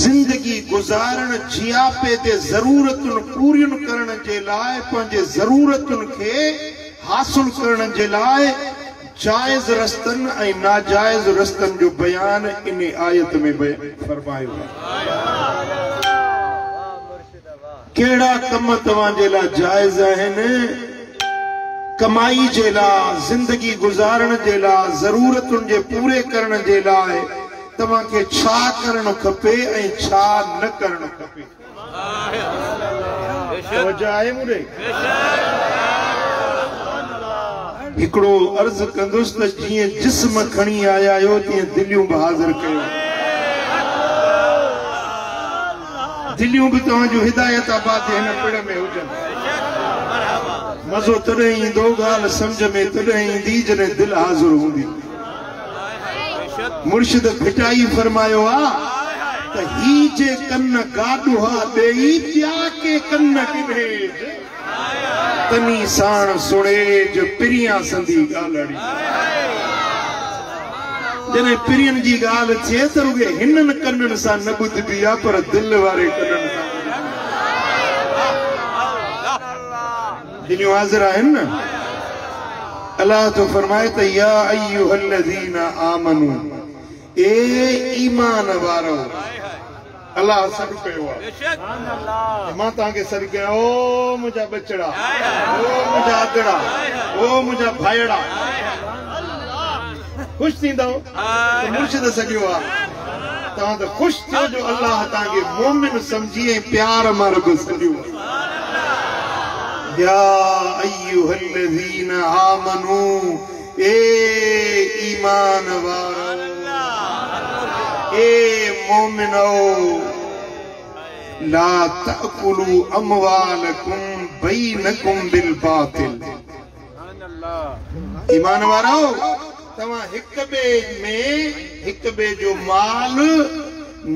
زندگی گزارن جیاپے دے ضرورتن پورین کرن جے لائے پنجے ضرورتن کے حاصل کرن جے لائے جائز رستن اے ناجائز رستن جو بیان انہیں آیت میں فرمائے ہوئے کیڑا کم توان جے لا جائز ہیں کمائی جے لا زندگی گزارن جے لا ضرورتن جے پورے کرن جے لائے تمہاں کے چھا کرن کھپے اے چھا نہ کرن کھپے توجہ آئے مورے ہکڑو عرض کندوست جیئے جسم کھنی آیا ہو تیئے دلیوں بحاضر کہو دلیوں بھی تو جو ہدایت آباد ہے نا پڑھ میں ہو جن مزو تڑہیں دو گال سمجھ میں تڑہیں دی جنے دل حاضر ہوں دی مرشد بھٹائی فرمائیو تا ہی جے کن گاڑو ہا دے ہی پیا کے کن کی بھیج تنی سان سڑے جو پریاں سندھی گالڑی جنہیں پرین جی گال چھے تروگے ہنن کنن سا نبود بیا پر دل وارے کنن سا دلیوں حاضرہ ہیں نا اللہ تو فرمائے تا یا ایوہ الذین آمنو اے ایمان وارو اللہ سر پہ ہوا ماں تاکہ سر کے او مجھا بچڑا او مجھا اگڑا او مجھا بھائیڑا خوش تھی دو تو مرشد سکے ہوا تاں تو خوش تھے جو اللہ تاکہ مومن سمجھیے پیار مرگ سکے ہوا یا ایوہ الذین آمنو اے ایمان وارو اے مومنو لا تأکلوا اموالکم بینکم بالباطل ایمان وارو تمہاں ہک بے جو مال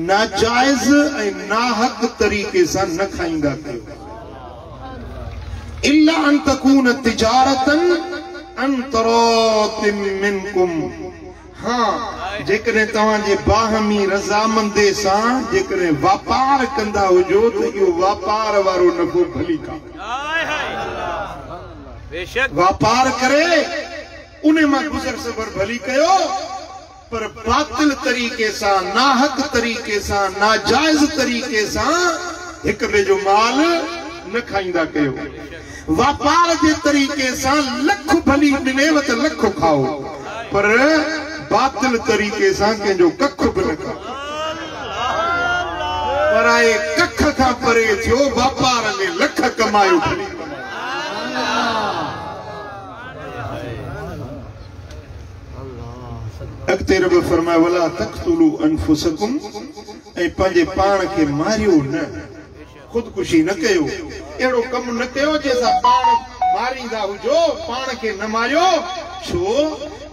ناجائز اے ناحق طریقے سے نہ کھائیں گا الا ان تکون تجارتا ان تراط منکم ہاں جیکنے تمہاں جے باہمی رضامندے سان جیکنے واپار کندہ ہو جو تو یہ واپار وارو نفو بھلی کا واپار کرے انہیں ماں گزر سبر بھلی کہو پر باطل طریقے سان ناحق طریقے سان ناجائز طریقے سان ایک بے جو مال نہ کھائندہ کہو واپار جے طریقے سان لکھ بھلی ملے وقت لکھ کھاؤ پر باطل طریقے سان کے جو ککھ بلکا پر آئے ککھ کھا پرے تھیو واپار نے لکھ کمائیو بھلی اکتے رب فرمائے وَلَا تَقْتُلُوا أَنفُسَكُمْ اے پانجے پان کے ماریو نہ خودکشی نہ کہو ایڑو کم نہ کہو جیسا پان ماری دا ہو جو پان کے نہ ماریو چھو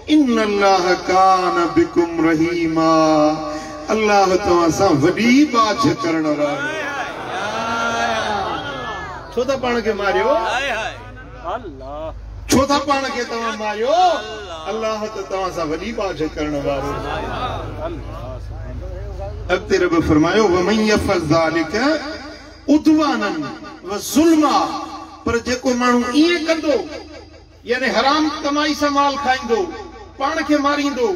ان اللہ کان بکم رحیما اللہ تواسا وڈی باچ کرن رہا چھو تا پان کے ماریو چھو تا پان کے تمام ماریو اللہ تواسا وڈی باچ کرن رہا اب تیرے رب فرمایو وَمَنْ يَفْعَلْ ذَلِكَ عُدْوَانًا وَظُلْمًا پر جے کو مانو ایے کندو یعنی حرام کمائی سے مال کھائیں دو پان کے ماریں دو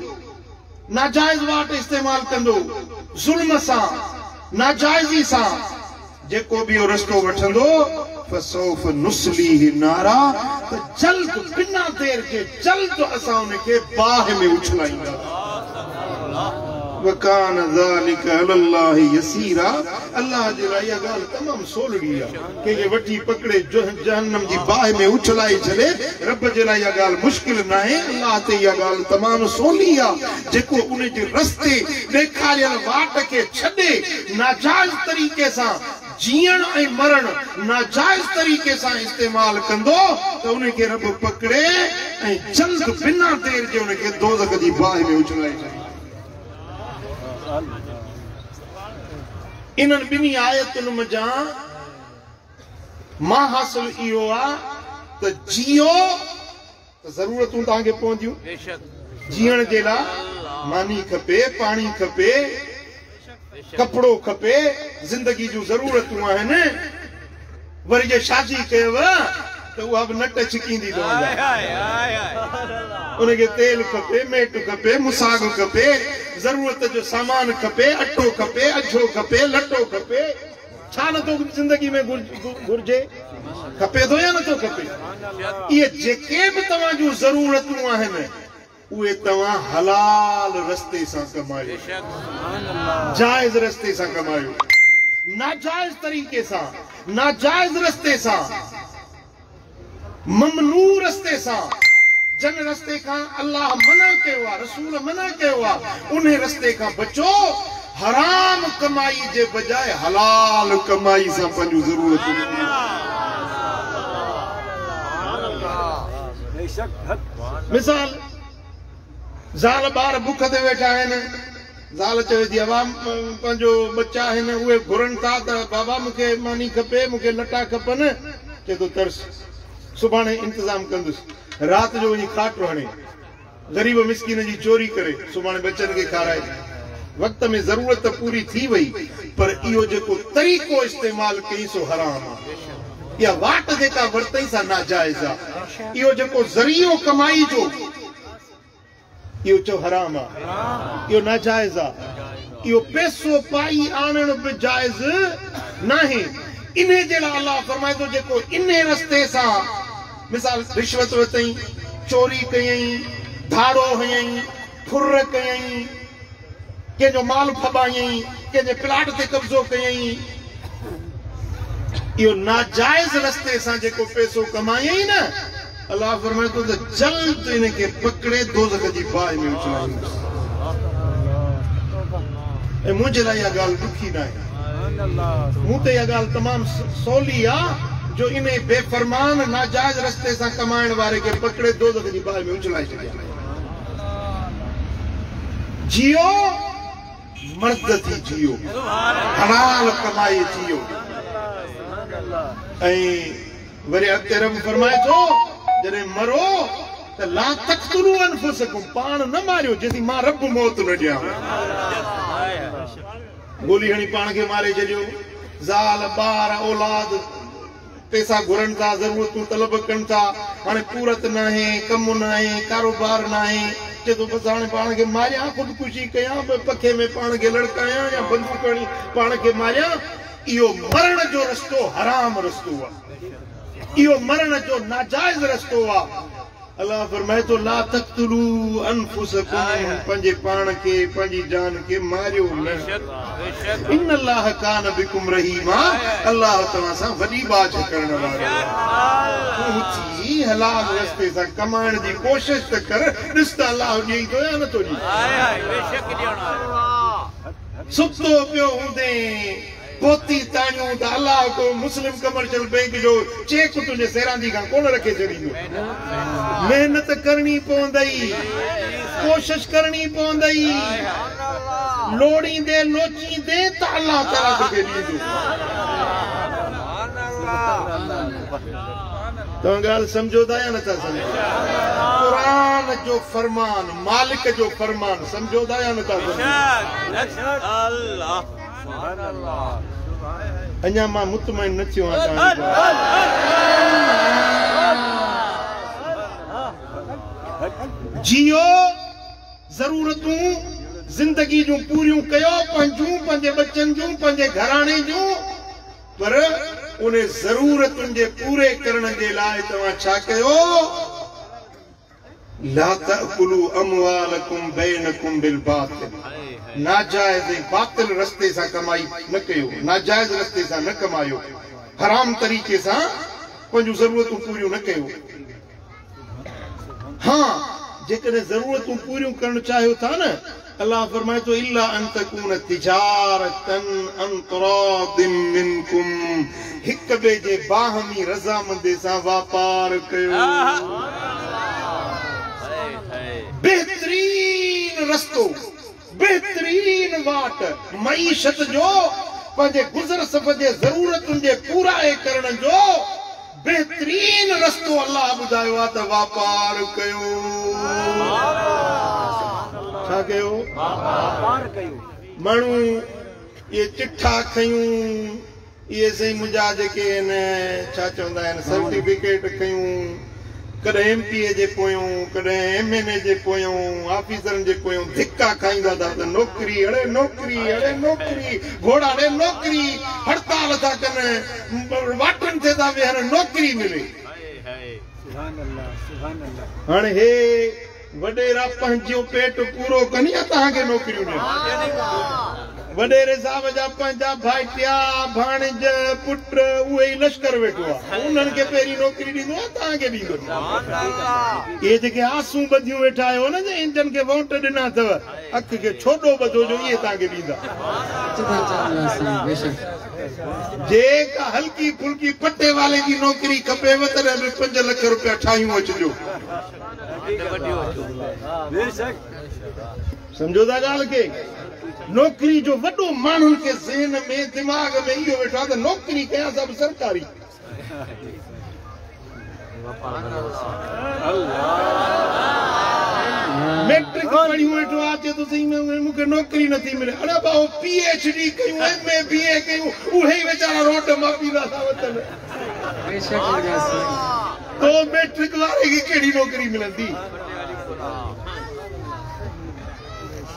ناجائز واٹ استعمال کندو ظلم سا ناجائزی سا جے کو بھی رستو وٹھندو فسوف نسلیہ نارا تو جلد بنا دیر کے جلد اساں انہیں کے باہ میں اچھلائیں گا وَكَانَ ذَلِكَ عَلَى اللَّهِ يَسِيرًا اللہ جلائے یہ گال تمام سول گیا کہ یہ وٹی پکڑے جہنم جی باہ میں اچھلائی چلے رب جلائے یہ گال مشکل نہ ہے اللہ تے یہ گال تمام سول لیا جے کو انہیں جو رستے دیکھا لیا واٹ کے چھڑے ناجائز طریقے سا جیئن اے مرن ناجائز طریقے سا استعمال کندو تو انہیں کے رب پکڑے جلد بنا دیر جو انہیں کے دوزخ جی باہ میں اچھلائی چلے انہن بنی آیتن مجاں ماں حاصل ایوہ تو جیو تو ضرورتوں تاں کے پہنچیوں جیئن جیلا مانی کھپے پانی کھپے کپڑو کھپے زندگی جو ضرورتوں آہن وری جے شادی کیو تو وہ اب نٹ چکیندی دو انہیں کے تیل کھپے میٹ کھپے مساگ کھپے ضرورت جو سامان کھپے اٹھو کھپے اجھو کھپے لٹو کھپے چھا نہ تو زندگی میں گرجے کھپے دو یا نہ تو کھپے یہ جیکے بھی تمہاں جو ضرورتوں آہن اوے تمہاں حلال رستے سا کمائیو جائز رستے سا کمائیو ناجائز طریقے سا ناجائز رستے سا ممنوع رستے سا جن رستے کا اللہ منع کے ہوا رسول منع کے ہوا انہیں رستے کا بچو حرام کمائی جے بجائے حلال کمائی سا پنجو ضرورت مثال زال بار بکھ دے بیٹھا ہے نا زال چوے دی عوام پنجو بچہ ہے نا ہوئے گھرن تا بابا مکے مانی کھپے مکے لٹا کھپن کہ تو ترس صبحانے انتظام کندس رات جو وہی کھاٹ رہنے غریب مسکین جی چوری کرے صبحانے بچن کے کھارائے وقت میں ضرورت پوری تھی وئی پر ایو جے کو طریقو استعمال کئی سو حرام یا واٹ دے کا ورتائی سا ناجائزہ ایو جے کو ذریعو کمائی جو ایو چو حرام ایو ناجائزہ ایو پیسو پائی آنن بجائز نہیں انہیں جیلا اللہ فرمائے تو جے کو انہیں رستے سا مثال رشوت وتیں چوری کہیں دھاڑو ہیں پھر کہیں کہ جو مال پھبائیں کہ جو پلاٹ تے قبضو کہیں یہ ناجائز رستے سا جے کو پیسو کمائیں نا اللہ فرمائے تو جلد انہیں کے پکڑے دوزخ جی بائی میں اچھلائیں اے مجھے لائے یہ گال دکھی نہ ہے مجھے یہ گال تمام سولی جو انہیں بے فرمان ناجائز رستے سا کمائن وارے کے پکڑے دوزخ جی بائی میں اچھلائیں جیو مرد تھی جیو حلال کمائی جیو وری اتے رب فرمائے تو جنہیں مرو تو لا تقتلو انفسکم پان نہ ماریو جیسی ماں رب موت نہ دیا گولی ہنی پان کے مارے جلیو زال بار اولاد پیسہ گھرن تھا ضرورتوں طلب کرن تھا ہانے پورت نہ ہے کم نہ ہے کاروبار نہ ہے تو بس آنے پان کے ماریا خودکشی کیا پکھے میں پان کے لڑکایا یا بندوقنی پان کے ماریا ایو مرن جو رستو حرام رستو ہوا ایو مرن جو ناجائز رستو ہوا اللہ فرمائے تو لا تقتلو انفسکم پنجے پان کے پنجی جان کے ماریو ان اللہ کان بکم رحیما اللہ تعالیٰ سا وڈی باج کرنے والا اونچی حلال رستے سا کمائن دی کوشش کر رشتہ اللہ جی تو یا نہ تو جی ستو پیو ہوندے پوتی تانیوں تا اللہ کو مسلم کمرشل بینک جو چیک تجھے سیران دی کھان کون رکھے چلی جو محنت کرنی پوندائی کوشش کرنی پوندائی لوڑی دے لوچی دے تا اللہ تعالیٰ کو کے لیے جو تو انگال سمجھو دا یا نتا سمجھو قرآن جو فرمان مالک جو فرمان سمجھو دا یا نتا سمجھو اللہ انجا ماں مطمئن نچیوں جیو ضرورتوں زندگی جو پوریوں کیو پنجوں پنجے بچن جو پنجے گھرانے جو پر انہیں ضرورت انجے پورے کرنے دے لائے تو اچھا کہو لا تأکلوا اموالکم بینکم بالباطل ناجائز باطل رستے سا کمائی نہ کیو ناجائز رستے سا نہ کمائیو حرام طریقے سا پنجو ضرورتوں پوریوں نہ کیو ہاں جیکنے ضرورتوں پوریوں کرنا چاہیو تھا نا اللہ فرمائے تو الا ان تکون تجارتا ان تراض منکم ہک بے جے باہمی رضا مندے سا واپار کیو بہترین رستو بہترین واٹ معیشت جو پنجے گزر سفجے ضرورت انجے پورا کرن جو بہترین رستو اللہ بدائے واتا واپار کیو چھا کیو مانو ये चिट्ठा खयूं ये सही मुंहिंजा जेके आहिनि छा चवंदा आहिनि सर्टिफिकेट खयूं कॾहिं MP जे पोयूं कॾहिं MNA जे पोयूं ऑफिसरनि जे पोयूं धिका खाईंदा था त नौकिरी अड़े नौकिरी अड़े नौकिरी घोड़ा अड़े नौकिरी हड़ताल था कनि वाटनि ते था वेहनि नौकिरी मिले हाणे हे वॾेरा पंहिंजो पेट पूरो कनि या तव्हांखे नौकिरियूं ॾियनि वॾेरे साहब जा पंहिंजा भाइटिया भाणेज पुट उहे ई लश्कर वेठो आहे उन्हनि खे पहिरीं नौकिरी ॾींदो आहे तव्हांखे ॾींदो इहे जेके आसूं ॿधियूं वेठा आहियो न इंजन खे वोट ॾिना अथव अखि खे छोॾो ॿधो जो इहे तव्हांखे ॾींदा जेका हल्की फुल्की पटे वाले जी नौकिरी खपेव त 5 लख रुपया ठाहियूं अचिजो सम्झो था ॻाल्हि खे नौकरी जो वॾो माण्हुनि खे ज़हन में दिमाग़ में इहो वेठो आहे त नौकरी कयां सभु सरकारी मैट्रिक पढ़ियूं वेठो आहे अचे थो सही मूंखे नौकरी नथी मिले अरे भाउ PhD कयूं MA BA कयूं उहे ई वीचारा रोट मापींदा था वठनि तो मैट्रिक वारे खे कहिड़ी नौकरी मिलंदी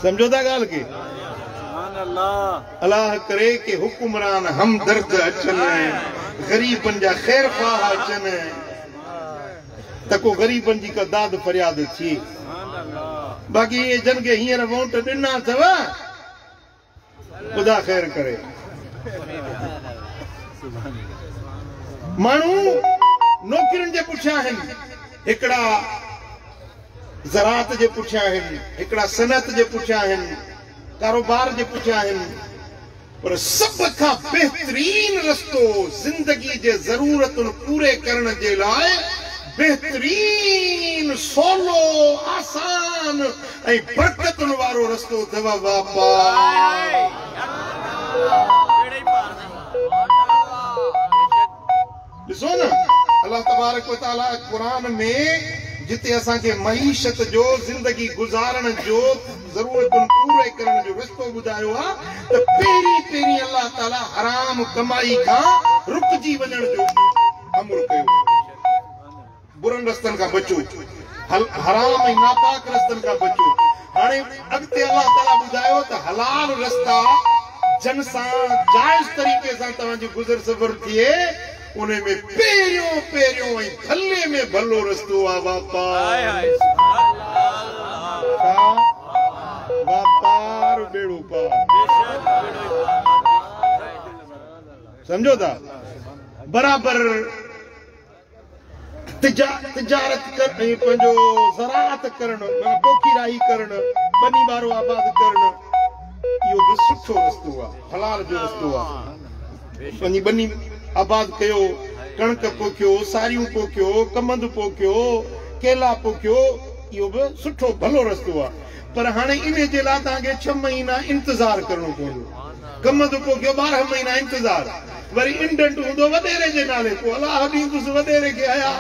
सम्झो था ॻाल्हि खे अल्लाह करे कि हुकुमरान हमदर्द अचनि ग़रीबनि जा ख़ैर ख़्वाह अचनि त को ग़रीबनि जी का दाद फरियाद थिए बाक़ी ये जन के हींअर वोट ॾिना अथव ख़ुदा ख़ैर करे माण्हू नौकरियुनि जे पुठियां आहिनि हिकिड़ा ज़राअत जे पुठियां आहिनि हिकिड़ा सनअत जे पुठियां आहिनि कारोबार जे पुठियां आहिनि पर सभ खां बहितरीन रस्तो ज़िंदगी जे ज़रूरतुनि पूरे करण जे लाइ बहितरीन सवलो आसान ऐं बरकतुनि वारो रस्तो अथव वापार ॾिसो न अल्लाह तबारक व तआला क़ुरान में जिते असांखे मईशत जो ज़िंदगी गुज़ारण जो ज़रूरतुनि पूरे करण जो रस्तो ॿुधायो आहे त पहिरीं अल्लाह ताला हराम कमाई खां रुकजी वञण जो अमर कयो बुरनि रस्तनि खां बचो हराम ऐं नापाक रस्तनि खां बचो हाणे अॻिते अल्लाह ताला ॿुधायो त हलाल रस्ता जन सां जाइज़ तरीक़े सां तव्हांजी गुज़र सफ़र थिए उन में पहिरियों ऐं भले में भलो रस्तो आहे वापार बेड़ो पार समझो था बराबर तिजारत कर पंहिंजो ज़राअत करण पोखीराई करण बनी बारो आबाद करण इहो बि सुठो रस्तो आहे हलाल जो रस्तो आहे पंहिंजी बनी आबाद कयो कणक पोखियो सारियूं पोखियो कमंद पोखियो केला पोखियो इहो बि सुठो भलो रस्तो आहे पर हाणे इन जे लाइ तव्हांखे 6 महीना इंतज़ार करणो पवंदो कमंद पोखियो 12 महीना इंतज़ार वरी इंडेंट हूंदो वॾेरे जे नाले पोइ अलाह ॾींदुसि वॾेरे खे आया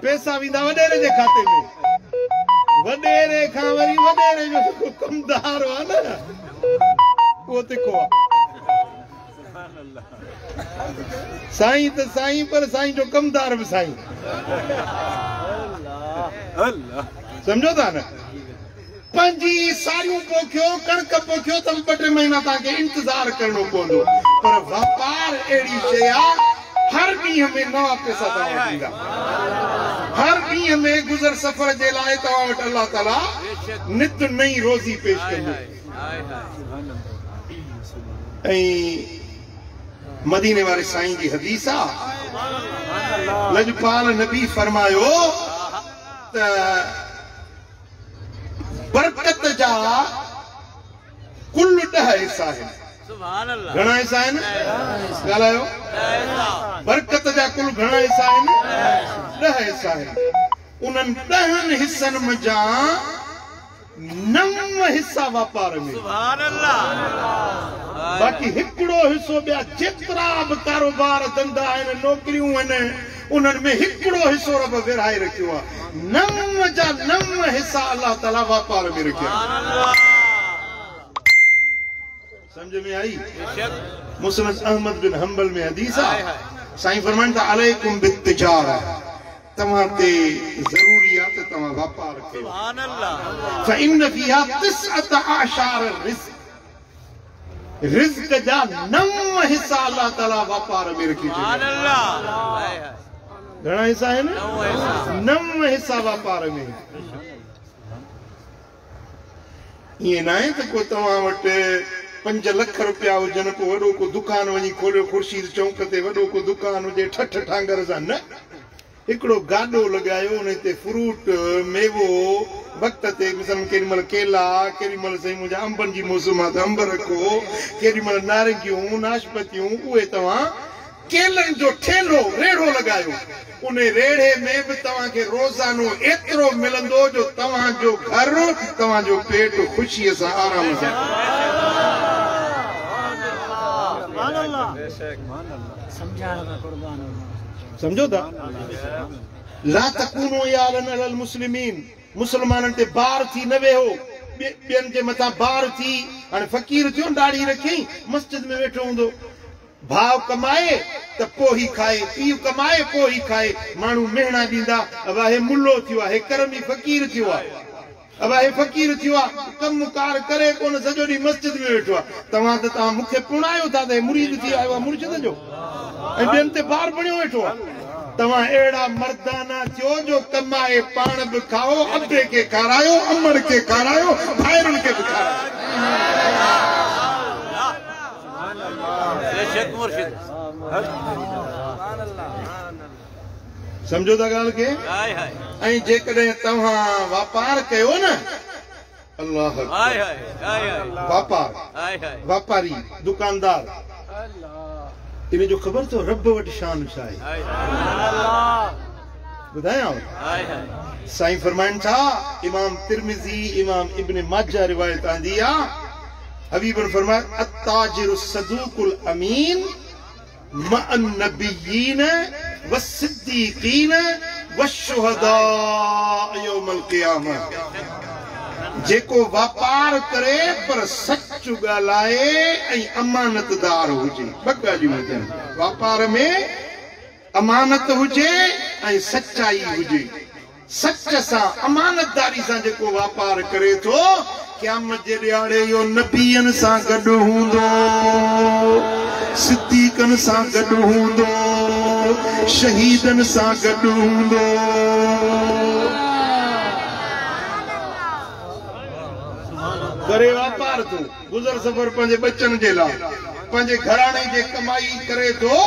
पैसा वेंदा वॾेरे जे खाते में वॾेरे खां वरी वॾेरे जो कमदार आहे न उहो तिखो आहे साईं त साईं पर साईं जो कमदार बि साईं समझो था न पंहिंजी सारियूं पोखियो कणक पोखियो त 2-3 महीना तव्हांखे इंतज़ार करणो पवंदो पर वापार अहिड़ी शइ आहे हर ॾींहं में नवां पैसा तव्हां वटि ईंदा हर ॾींहं में गुज़र सफ़र जे लाइ तव्हां वटि अल्लाह ताला नित नई रोज़ी पेश कंदो ऐं मदीने वारे साईं जी हदीस आहे लजपाल नबी फरमायो त बरकत जा कुल 10 हिस्सा आहिनि घणा हिस्सा आहिनि ॻाल्हायो बरकत जा कुल घणा हिस्सा आहिनि 10 हिस्सा आहिनि उन्हनि 10 हिस्सनि मंझां 9 हिस्सा वापार में बाक़ी हिकिड़ो हिस्सो ॿिया जेतिरा बि कारोबार धंधा आहिनि नौकरियूं आहिनि उन्हनि में हिकिड़ो हिस्सो रब विरहाए रखियो आहे 9 जा 9 हिस्सा अल्लाह ताला वापार में रखिया سمجھ میں آئی؟ مسند احمد بن حنبل میں حدیث سائیں فرمائن تھا علیکم بالتجارہ تمہاتے ضروریات تمہاں واپار کے فَإِنَّ فِيهَا 19 الرزق رزق جا 9 حصہ اللہ تعالیٰ واپار میں رکھی جائے گھنا حصہ ہے نا 9 حصہ واپار میں یہ نہ ہے تو کو تمہاں وٹ 5 لکھ روپیہ ہوجن کو وڈو کو دکان ونی کھولو خورشید چوک تے وڈو کو دکان ہوجے ٹھٹ ٹھانگر سا نہ ایکڑو گاڈو لگاयो ان تے فروٹ میوو وقت تے مثلا کیڑی مل کیلا کیڑی مل سہی مجھا انبن جی موسم آتا انب رکھو کیڑی مل نارنگیوں ناشپتیوں اوے تواں کیلن جو ٹھیلو ریڑھو لگاयो انہیں ریڑھے میں بھی تواں کے روزانو اترو ملندو جو تواں جو گھر تواں جو پیٹ خوشی سا آرام سا سمجھو دا لا تکونو یالن علی المسلمین مسلمانن تے بار تھی نوے ہو بین کے مطا بار تھی فقیر تھیوں ڈاڑی رکھیں مسجد میں بیٹھو ہوں دو بھاؤ کمائے تا پوہی کھائے پیو کمائے پوہی کھائے مانو مہنا دیندہ اب آہے ملو تھیوا ہے کرمی فقیر تھیوا اب آہے فقیر تھیوا کم مکار کرے کون سجو دی مسجد میں بیٹھوا تمہاں تا تمہاں مکھے پونائیو تھا دے مرید تھی آئیوا مرشد جو بین تے بار بڑیوں بیٹھوا تمہاں ایڑا مردانہ تھیو جو کمائے پان بکھاؤ ابے کے کارائیو امر کے کارائیو بھائرن کے بکھارائیو سمجھو دا گال کے این جے کڈیں تمہاں واپار کہو نا اللہ واپار واپاری دکاندار انہیں جو خبر تو رب وٹ شان شاہی بدھائیں آؤ سائیں فرمائن تھا امام ترمذی امام ابن ماجہ روایت آندیا حبیب فرمائے التاجر الصدوق الامین مع النبیین والصدیقین والشہداء یوم القیامہ جے کو واپار کرے پر سچ گالائے ای امانت دار ہو جی بگا جی مجھے واپار میں امانت ہو جے ای سچائی ہو جی سچ سا امانت داری سا جے کو واپار کرے تو قیامت جے ڈیاڑے یو نبیین سا گڈ ہوندو صدیقن سا گڈ ہوندو شہیدن سا گڈ ہوندو کرے واپار تو گزر سفر پنجے بچن جیلا پنجے گھرانے جے کمائی کرے تو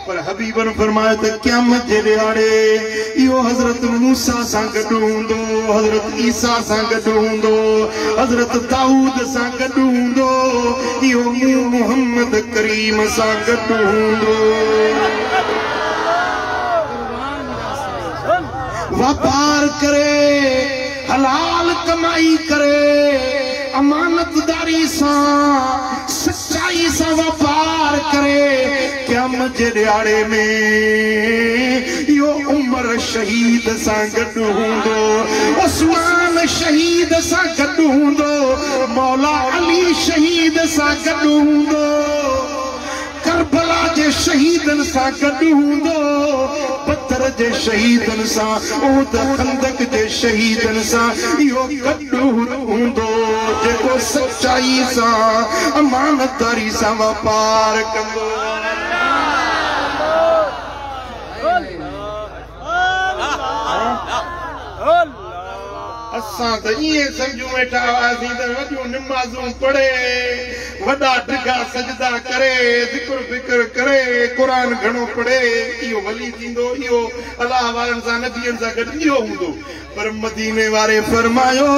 پر حبیبن فرمائے تو قیامت جے دیاڑے یہ حضرت موسیٰ سا گڈ ہوندو حضرت عیسیٰ سا گڈ ہوندو حضرت داؤد سا گڈ ہوندو یہ محمد کریم سا گڈ ہوندو واپار کرے حلال کمائی کرے امانت داری سا سچائی سا واپار کرے قیامت جے دیاڑے میں یو عمر شہید سا گڈ ہوندو عثمان شہید سا گڈ ہوندو مولا علی شہید سا گڈ ہوندو کربلا جے شہیدن سا گڈ ہوندو پتھر جے شہیدن سا احد خندق جے شہیدن سا یو گڈ ہوندو جے کو سچائی سا امانت داری سا واپار کندو اساں تو یہ سمجھو بیٹھا آسی تو وڈیوں نمازوں پڑھے وڈا ڈگا سجدہ کرے ذکر فکر کرے قرآن گھنو پڑھے ایو ولی تھیندو ایو اللہ والن سا نبیین سا گڈ ایو ہوندو پر مدینے وارے فرمایو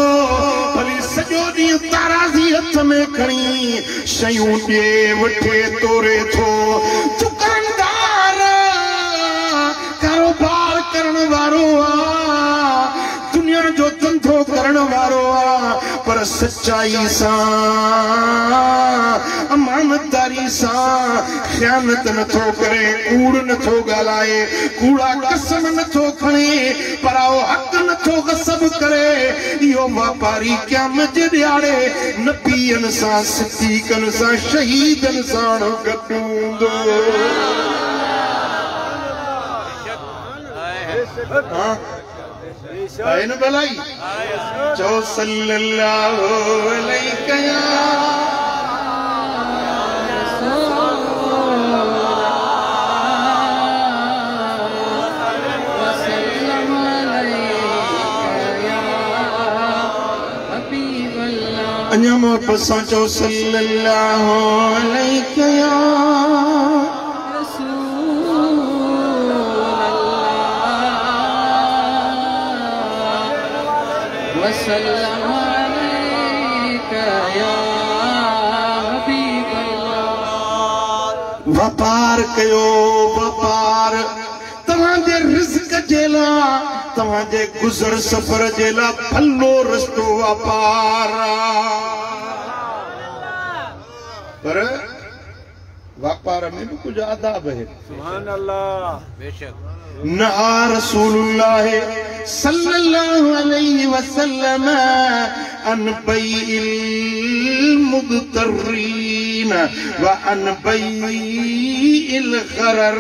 بھلی سجو دی تارازی ہتھ میں کھڑی شیوں ڈے وٹھے تورے تھو دکاندار کاروبار کرن وارو دنیا جو دندھو کرن وارو پر سچائی سا امانت داری जी सां ख़यानत नथो करे, कूड़ नथो ॻाल्हाए, कूड़ा कसम नथो खणे, पराओ हक़ नथो ग़सब करे। इहो वापारी क़यामत जे ॾियारे नबीअनि सां, सिद्दीक़नि सां, शहीदनि सां गॾु हूंदो। आहे न भलाई? चओ सल्लल्लाहु अलैहि या अञा मोहब्बत सां चओ सल्लल्लाहु अलैहि या वापार कयो, वापार तव्हांजे रिज़्क़ जे लाइ, तव्हांजे गुज़र सफ़र जे लाइ भलो रस्तो वापार। पर वापार में भी कुछ आदाब है। सुभान अल्लाह। बेशक नहा रसूलुल्लाह सल्लल्लाहु अलैहि वसल्लम अन बैइल मुद्तरीन व अन बैइल गरर।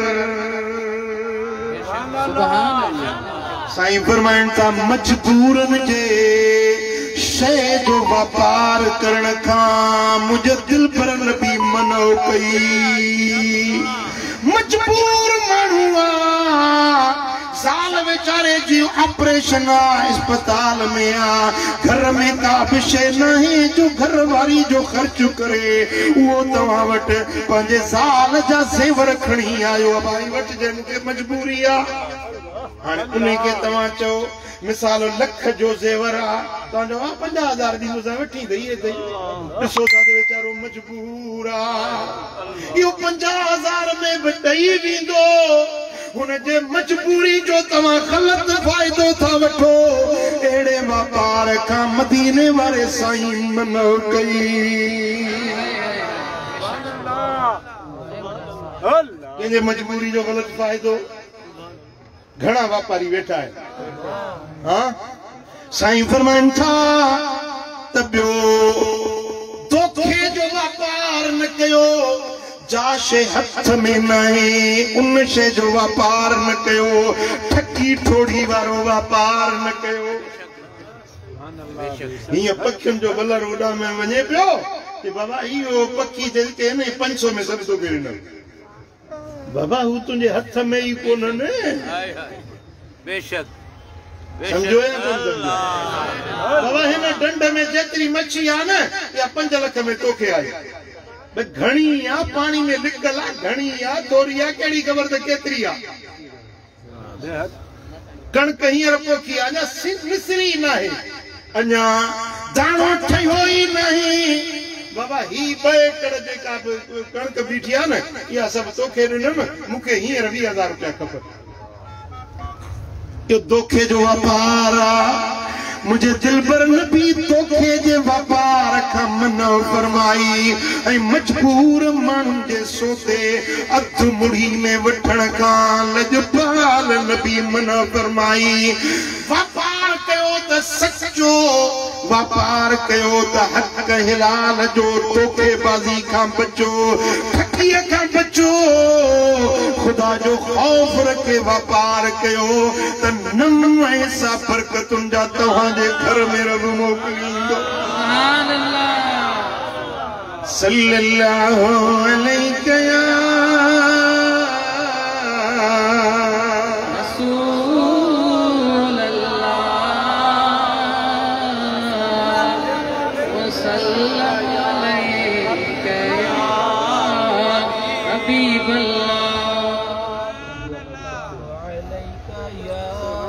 सुभान अल्लाह। साईं फरमाइनि था मजबूरन जे शइ जो वापार करण खां मुंहिंजे दिल पर नबी मनो कई। मजबूर माण्हू साल वेचारे जी ऑपरेशन अस्पताल में घर में का भी शइ नहीं जो घर वारी जो खर्च करे, वो तव्हां वटि पंहिंजे साल जा ज़ेवर खणी आयो। भाई वटि जे मूंखे मजबूरी हाणे उन खे तव्हां चओ मिसाल लख जो ज़ेवर तव्हांजो 50,000 ॾींदुसि वठी ॾेई ॾिसो था त वीचारो मजबूर इहो 50,000 में बि ॾेई वेंदो। हुनजे मजबूरी जो तव्हां ग़लत फ़ाइदो था वठो। अहिड़े वापार खां मदीने वारे साईं मनो कई। कंहिंजे मजबूरी जो ग़लत फ़ाइदो घणा वापारी वेठा आहिनि। हाँ साईं फरमाइनि था त ॿियो धोखे जो वापार न कयो। जा शइ हथ में न आहे उन शइ जो वापार न कयो। ठगी ठोड़ी वारो वापार न कयो। हीअं पखियुनि जो कलर उॾा में वञे पियो कि बाबा इहो पखी जेके न 500 में सभु थो ॾिनो। बाबा हू तुंहिंजे हथ में ई कोन्हनि। बेशक समझो या कोन समझो? बाबा हिन डंड में जेतिरी मच्छी आहे न या 5 लख में तोखे आई। घणी आहे पाणी में लिकल आहे, घणी आहे थोरी आहे, कहिड़ी ख़बर त केतिरी आहे। कणक हींअर पोखी आहे, अञा मिसरी न आहे, अञा दाणो ठहियो ई नहीं। बाबा ही 2 एकड़ जेका कणक बीठी आहे न इहा सभु तोखे ॾिनमि, मूंखे हींअर 20,000 रुपया खपनि। इहो धोखे जो वापार आहे। मुझे दिल पर नबी धोखे जे वापार खां मनो फरमाई। ऐं मजबूर माण्हुनि जे सौदे अध मुड़ी में वठण खां लॼपाल नबी मनो फरमाई। वापार कयो त सचो, वापार कयो त हक़ हिलाल जो, धोखेबाज़ी खां बचो, ठगीअ खां बचो, खुदा जो खौफ रखे वापार कयो त नमूने सां बरकतुनि जा तव्हांजे घर में रब मोकिलींदो। सुभान अल्लाह। सल्लल्लाहु अलैहि या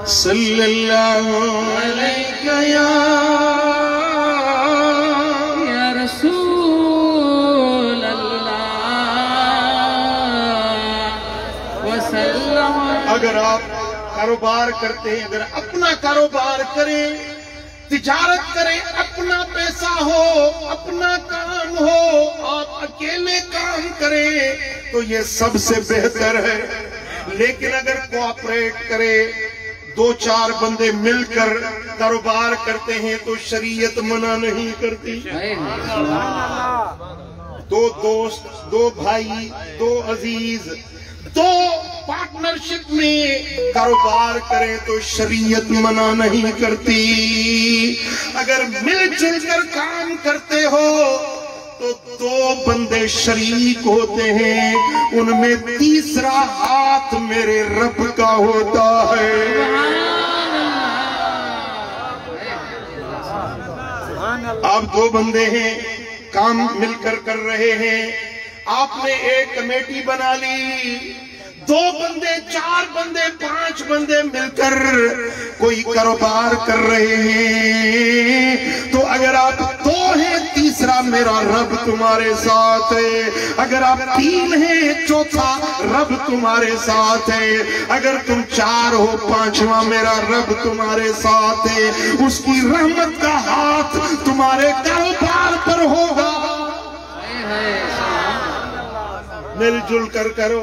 सल्लल्लाहु अलैहि या रसूल अल्लाह वसल्लम। अगर आप कारोबार करते हैं, अगर अपना कारोबार करें, तिजारत करें, अपना पैसा हो, अपना काम हो, आप अकेले काम کریں تو یہ سب سے بہتر ہے، لیکن اگر کوآپریٹ کرے، دو چار بندے مل کر کاروبار کرتے ہیں تو شریعت منع نہیں کرتی۔ دو دوست، دو بھائی، دو عزیز، دو پارٹنرشپ میں کاروبار کریں تو شریعت منع نہیں کرتی۔ اگر مل جل کر کام کرتے ہو تو دو بندے شریک ہوتے ہیں، ان میں تیسرا ہاتھ میرے رب کا ہوتا ہے۔ آپ دو بندے ہیں، کام مل کر کر رہے ہیں، آپ نے ایک کمیٹی بنا لی، دو بندے، چار بندے، پانچ بندے مل کر کوئی کاروبار کر رہے ہیں، تو اگر آپ دو ہیں، تیسرا میرا رب تمہارے ساتھ ہے، اگر آپ تین ہیں، چوتھا رب تمہارے ساتھ ہے، اگر تم چار ہو، پانچواں میرا رب تمہارے ساتھ ہے، اس کی رحمت کا ہاتھ تمہارے کاروبار پر ہوگا۔ مل جل کر کرو،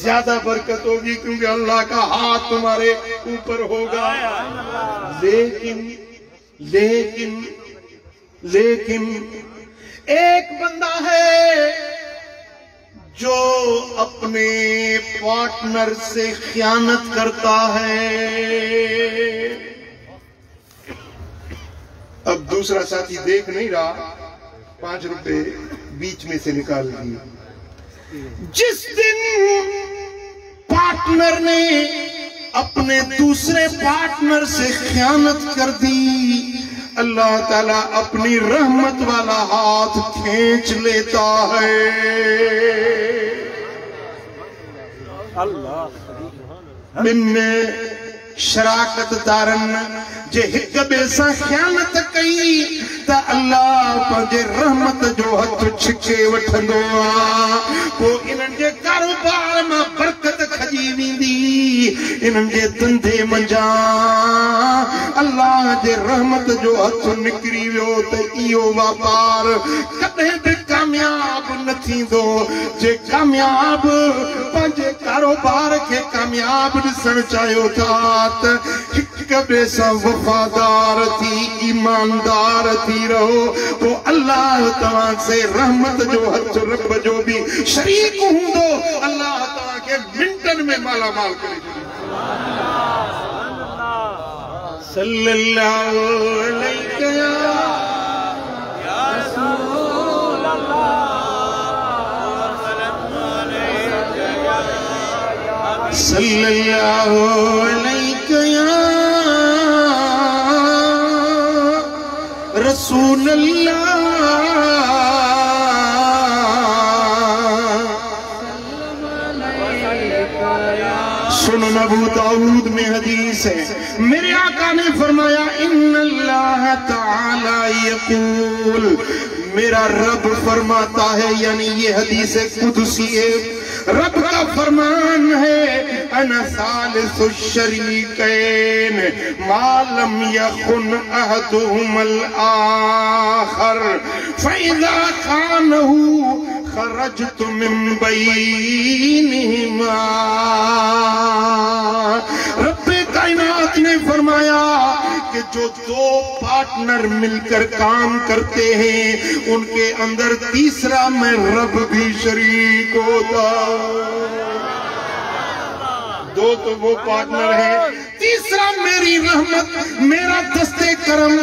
زیادہ برکت ہوگی، کیونکہ اللہ کا ہاتھ تمہارے اوپر ہوگا۔ لیکن ایک بندہ ہے جو اپنے پارٹنر سے خیانت کرتا ہے۔ اب دوسرا ساتھی دیکھ نہیں رہا، 5 روپے بیچ میں سے نکال دیے۔ جس دن پارٹنر نے اپنے دوسرے پارٹنر سے خیانت کر دی، اللہ تعالیٰ اپنی رحمت والا ہاتھ کھینچ لیتا ہے۔ من شراکت دارن جے ہک بے سا خیانت کئی تا اللہ پنجے رحمت جو ہتھ چھکے وٹھندو آ، وہ انہن جے کاروبار میں برکت کھجی ویندی، انہن جے دندے منجاں اللہ جے رحمت جو ہتھ نکری ویو تے ایو واپار کدے بھی کامیاب نہ تھیندو۔ جے کامیاب پنجے کاروبار کے کامیاب ڈسن چاہیو تھا، ہک بے سا وفادار تھی، ایماندار تھی رہو، تو اللہ تعالیٰ سے رحمت جو ہتھ رب جو بھی شریک ہوں دو، اللہ تعالیٰ کے منٹن میں مالا مال کرے۔ صلی اللہ علیہ یا رسول اللہ، صلی اللہ علیہ یا رسول اللہ۔ سنن ابو داؤد میں حدیث ہے، میرے آقا نے فرمایا ان اللہ تعالی یقول، میرا رب فرماتا ہے، یعنی یہ حدیث قدسی ہے، رب کا فرمان ہے، انا ثالث الشریکین ما لم یخن احدہم الآخر فاذا خانہ خرجت من بینہما۔ رب کائنات نے فرمایا کہ جو دو پارٹنر مل کر کام کرتے ہیں، ان کے اندر تیسرا میں رب بھی شریک ہوتا۔ دو تو وہ پارٹنر ہیں، تیسرا میری رحمت، میرا دستے کرم،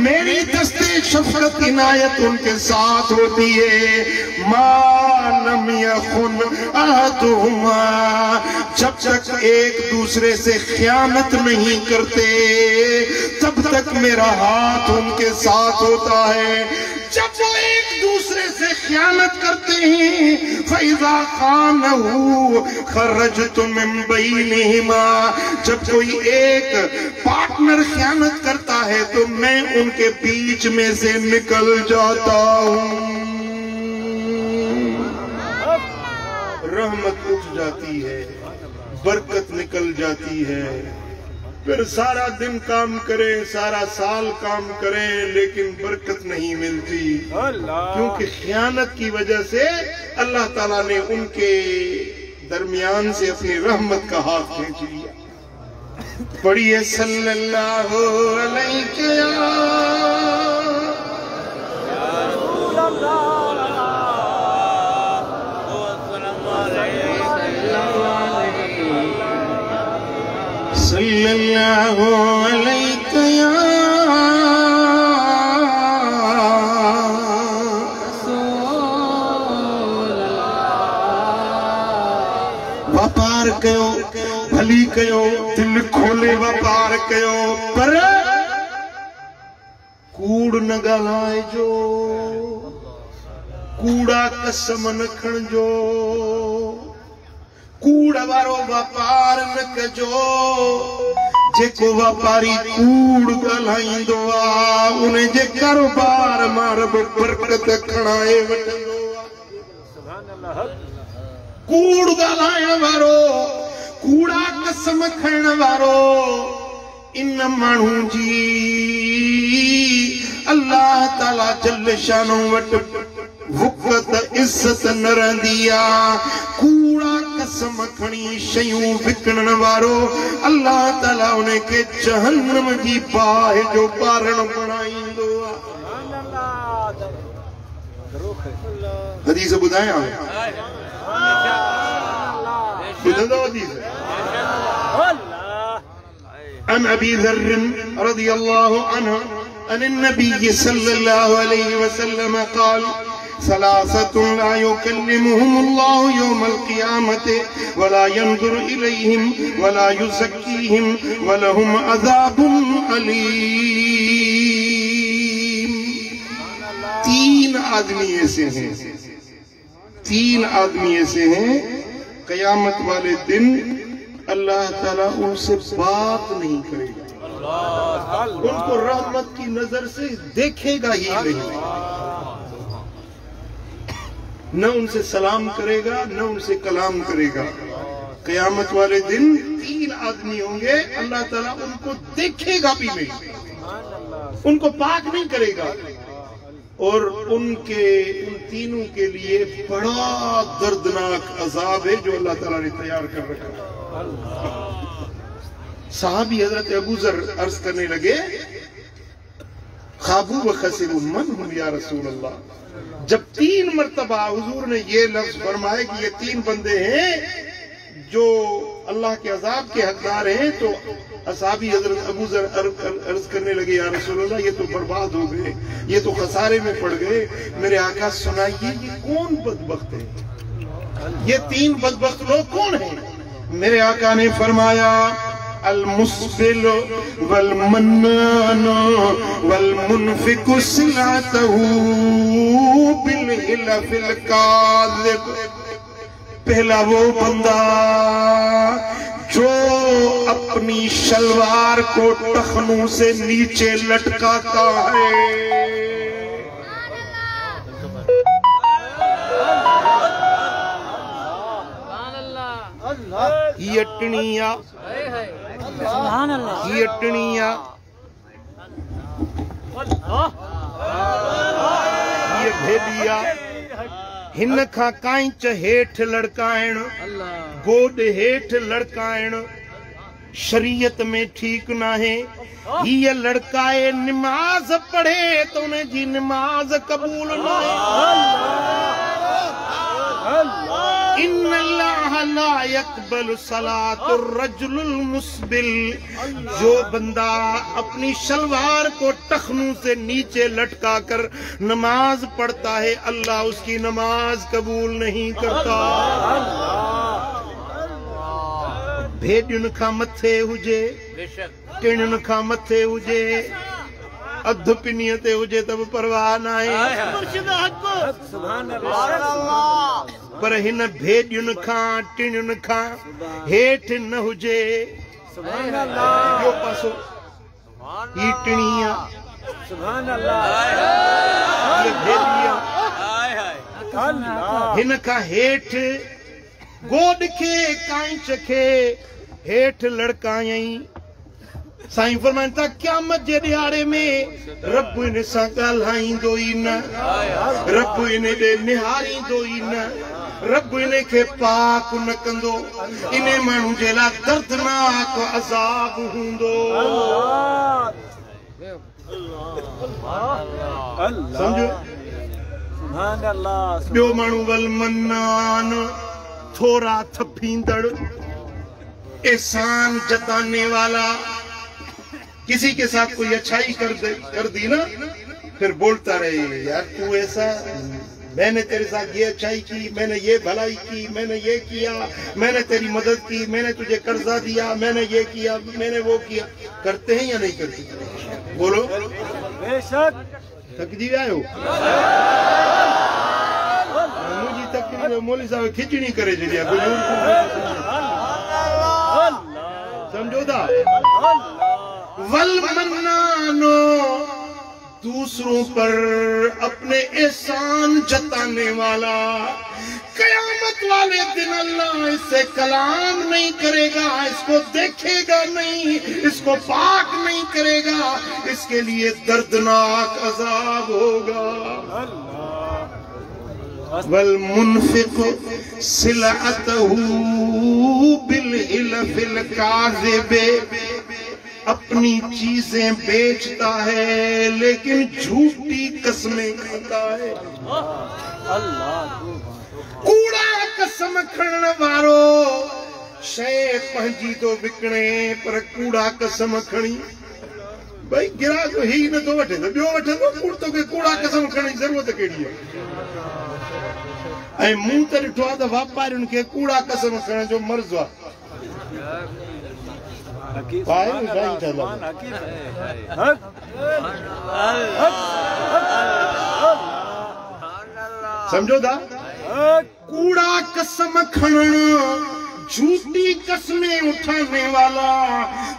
میری دستے شفقت عنایت ان کے ساتھ ہوتی ہے۔ ما لم یخن احدہما، جب تک ایک دوسرے سے خیانت نہیں کرتے تب تک میرا ہاتھ ان کے ساتھ ہوتا ہے۔ جب وہ ایک دوسرے سے خیانت کرتے ہیں، فَإِذَا خَانَهُ خَرَجْتُ مِن بَيْنِهِمَا، جب کوئی ایک پارٹنر خیانت کرتا ہے تو میں ان کے بیچ میں سے نکل جاتا ہوں۔ رحمت اٹھ جاتی ہے، برکت نکل جاتی ہے۔ پھر سارا دن کام کرے، سارا سال کام کرے، لیکن برکت نہیں ملتی، کیونکہ خیانت کی وجہ سے اللہ تعالیٰ نے ان کے درمیان سے اپنی رحمت کا ہاتھ کھینچ لیا۔ پڑھیے صلی اللہ علیہ صلی اللہ علیہ وپار کیو بھلی کیو دل کھولے وپار کیو پر کوڑ نہ ڳالهائے جو کوڑا قسم نہ کھڻ جو کوڑ وارو وپار نہ کجو جيڪو واپاري کوڑ ڳالهائيندو آ انهن جي کاروبار مان رب برڪت کڻائي وٺندو آ۔ سبحان اللہ۔ کوڑ ڳالهائڻ وارو کوڑا قسم کھڻڻ وارو ان ماڻهو جي اللہ تعالی جل شانو وٽ وقت عزت نہ رہندی آ۔ کوڑا قسم کھڻي شيون وڪڻڻ وارو اللہ تعالی انهن کي جهنم جي باहि جو ٻارڻ بڻائيندو آ۔ حدیث ٻڌايان ٻڌندو حديث عن ابي ذر رضي الله عنه عن النبي صلى الله عليه وسلم قال ثلاثة لا يكلمهم الله يوم القيامة ولا ينظر إليهم ولا يزكيهم ولهم عذاب أليم۔ تین آدمی ایسے ہیں قیامت والے دن اللہ تعالیٰ ان سے بات نہیں کرے گا، ان کو رحمت کی نظر سے دیکھے گا ہی نہیں، نہ ان سے سلام کرے گا نہ ان سے کلام کرے گا۔ قیامت والے دن تین آدمی ہوں گے، اللہ تعالیٰ ان کو دیکھے گا بھی نہیں، ان کو پاک نہیں کرے گا، اور ان تینوں کے لیے بڑا دردناک عذاب ہے جو اللہ تعالیٰ نے تیار کر رکھا۔ صحابی حضرت ابو ذر عرض کرنے لگے خابوا وخسروا من ہم یا رسول اللہ، جب تین مرتبہ حضور نے یہ لفظ فرمائے کہ یہ تین بندے ہیں جو اللہ کے عذاب کے حقدار ہیں، تو اصحابی حضرت ابو ذر عرض کرنے لگے یا رسول اللہ یہ تو برباد ہو گئے، یہ تو خسارے میں پڑ گئے، میرے آقا سنائیے یہ کون بدبخت ہے، یہ تین بدبخت لوگ کون ہیں؟ میرے آقا نے فرمایا المسبل والمنان والمنفق سلعته بالحلف الكاذب۔ پہلا وہ بندہ جو اپنی شلوار کو ٹخنوں سے نیچے لٹکاتا ہے، یٹنیا یٹنیا یہ بھیلیا ہن کھا کائنچ ہیٹھ لڑکائن، گوڈ ہیٹھ لڑکائن شریعت میں ٹھیک نہ ہے۔ یہ لڑکائے نماز پڑھے تو انہیں جی نماز قبول نہ ہے۔ ان اللہ لا يقبل صلاة الرجل المسبل، جو بندہ اپنی شلوار کو ٹخنوں سے نیچے لٹکا کر نماز پڑھتا ہے اللہ اس کی نماز قبول نہیں کرتا۔ بھیڈن کھا متھے ہوجے ٹنن کھا متھے ہوجے ادھ پنیتے ہوجے تب پرواہ نہ ہے، پر ہن بھیڈن کھان ٹنن کھان ہیٹھ نہ ہوجے۔ جو پاسو یہ ٹنیاں یہ بھیڈیاں ہن کھا ہیٹھ گوڈ کے کائنچ کے ہیٹھ لڑکائیں साईं फरमाइनि था क़यामत जे ॾियारे में रब इन सां ॻाल्हाईंदो ई न, रब इन ॾे निहारींदो ई न, रब इन खे पाक न कंदो। इन माण्हू जे लाइ दर्दनाक अज़ाब हूंदो। सम्झो? ॿियो माण्हू वल मन्नान, थोरा थपींदड़, एहसान जताने वाला। किसी के साथ कोई अच्छाई कर दी ना, फिर बोलता रहे यार तू ऐसा, मैंने तेरे साथ ये अच्छाई की, मैंने ये भलाई की, मैंने ये किया, मैंने तेरी मदद की, मैंने तुझे कर्जा दिया, मैंने ये किया, मैंने वो किया। करते हैं या नहीं करते? बोलो। बेशक थक जी आयो मुझी तकलीफ मौलवी साहब खिचड़ी करे जी समझो था। वल मन्नानो, दूसरों पर अपने एहसान जताने वाला। क़यामत वाले दिन अल्लाह इससे कलाम नहीं करेगा, इसको देखेगा नहीं, इसको पाक नहीं करेगा, इसके लिए दर्दनाक अजाब होगा। वल मुनफिक सिलअतहू बिलहिलफिल काज़िबे, अपनी चीजें बेचता है लेकिन झूठी कसमें खाता है। कूड़ा कसम खणण वारो शइ पंहिंजी तो विकणे, पर कूड़ा कसम खणी भाई गिराक ही न तो वठे तो ॿियो वठंदो। तोखे कूड़ा कसम खणण जी ज़रूरत कहिड़ी आहे? ऐं मूं त ॾिठो आहे त वापारियुनि खे कूड़ा कसम खणण जो मर्ज़ आहे। समझो था? कूड़ा कसम खणण, झूठी कसमें उठाने वाला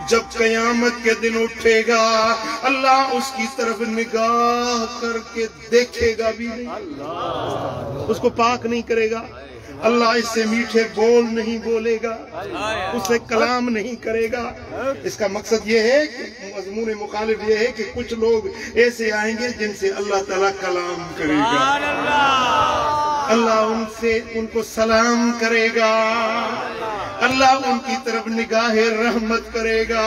जब कयामत के दिन उठेगा, अल्लाह उसकी तरफ निगाह करके देखेगा भी नहीं, उसको पाक नहीं करेगा। अल्लाह इससे मीठे बोल नहीं बोलेगा, उससे कलाम नहीं करेगा। इसका मकसद ये है कि मज़मून मुखालिफ ये है कि कुछ लोग ऐसे आएंगे जिनसे अल्लाह ताला कलाम करेगा, अल्लाह उनसे उनको सलाम करेगा, अल्लाह उनकी तरफ निगाहे रहमत करेगा,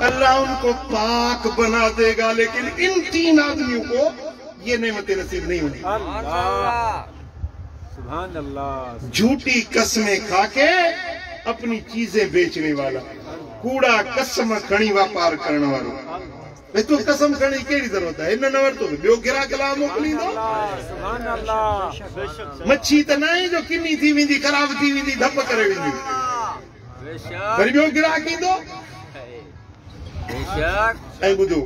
अल्लाह उनको पाक बना देगा। लेकिन इन तीन आदमियों को ये नेमतें नसीब नहीं होंगी। झूठी कसमें खाके अपनी चीजें बेचने वाला, कूड़ा कसम खणी व्यापार करने वालो। भाई तू कसम खणी केड़ी जरूरत है? इन न वरतो ॿियो गिराक ला मोकिलींदो। मच्छी त न आहे जो किनी थी वेंदी, ख़राब थी वेंदी, धप करे वेंदी, वरी ॿियो गिराक ईंदो। ऐं ॿुधो,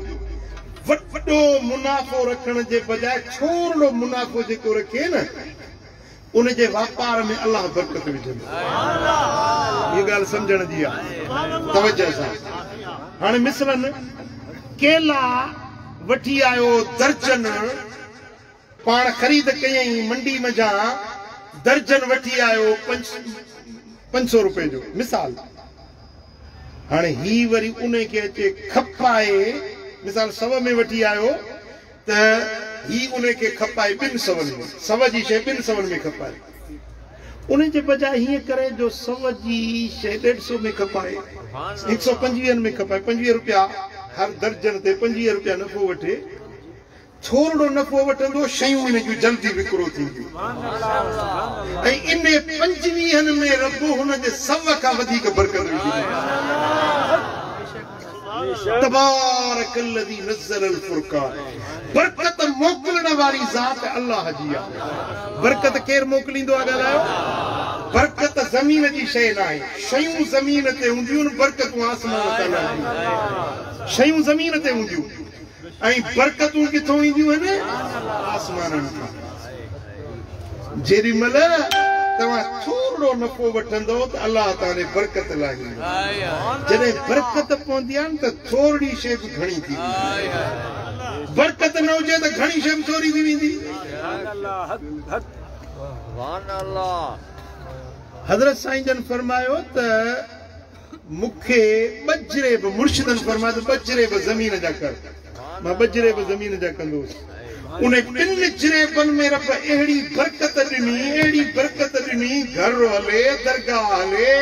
वॾो मुनाफ़ो रखण जे बजाए छोड़ो मुनाफ़ो जेको रखे न, उन जे वापार में अल्लाह बरकत विझंदो। ये ॻाल्हि सम्झण जी आहे, तवजह सां। हाणे मिसलन केला वठी आयो दर्जन, पाण ख़रीद कयई मंडी में जा, दर्जन वठी आयो 500 रुपए जो मिसाल। हाणे ही वरी उन खे अचे खपाए, मिसाल 100 में वठी आयो त ही उन खे खपाए 200 में, 100 जी शइ 200 में खपाए। उन जे बजाए हीअं करे जो 100 जी शइ 150 में खपाए, 125 में खपाए, 25 रुपया हर दर्जन ते 25 रुपया नफ़ो वठे। थोरो नफ़ो वठंदो, शयूं इन जूं जल्दी विकिरो थींदियूं। ऐं इन 25 में रब हुन जे 100 खां वधीक बरकत विझंदो। तबारकल्लज़ी नज़्ज़लल फुरक़ान, बरकत मोकिलण वारी ज़ात अल्लाह जी आहे। बरकत केर मोकिलींदो आहे? ॻाल्हायो। बरकत ज़मीन जी शइ न आहे, शयूं ज़मीन ते हूंदियूं आहिनि, बरकतूं आसमान ते न हूंदियूं। शयूं ज़मीन ते हूंदियूं ऐं बरकतूं किथां ईंदियूं आहिनि? आसमाननि खां। जेॾी महिल तव्हां थोरो नफ़ो वठंदो त अल्लाह तव्हांजे बरकत लाहींदो। जॾहिं बरकत पवंदी आहे न त थोरी शइ बि घणी थी वेंदी। बरकत न हुजे त घणी शइ बि थोरी थी वेंदी। हज़रत साईं जन फरमायो त مکھے بجرے ب مرشدن فرمایا تو بجرے ب زمین جا کر ماں بجرے ب زمین جا کندوس انہیں پن جریبن میں رب اہڑی برکت ڈنی گھر ہلے درگاہ ہلے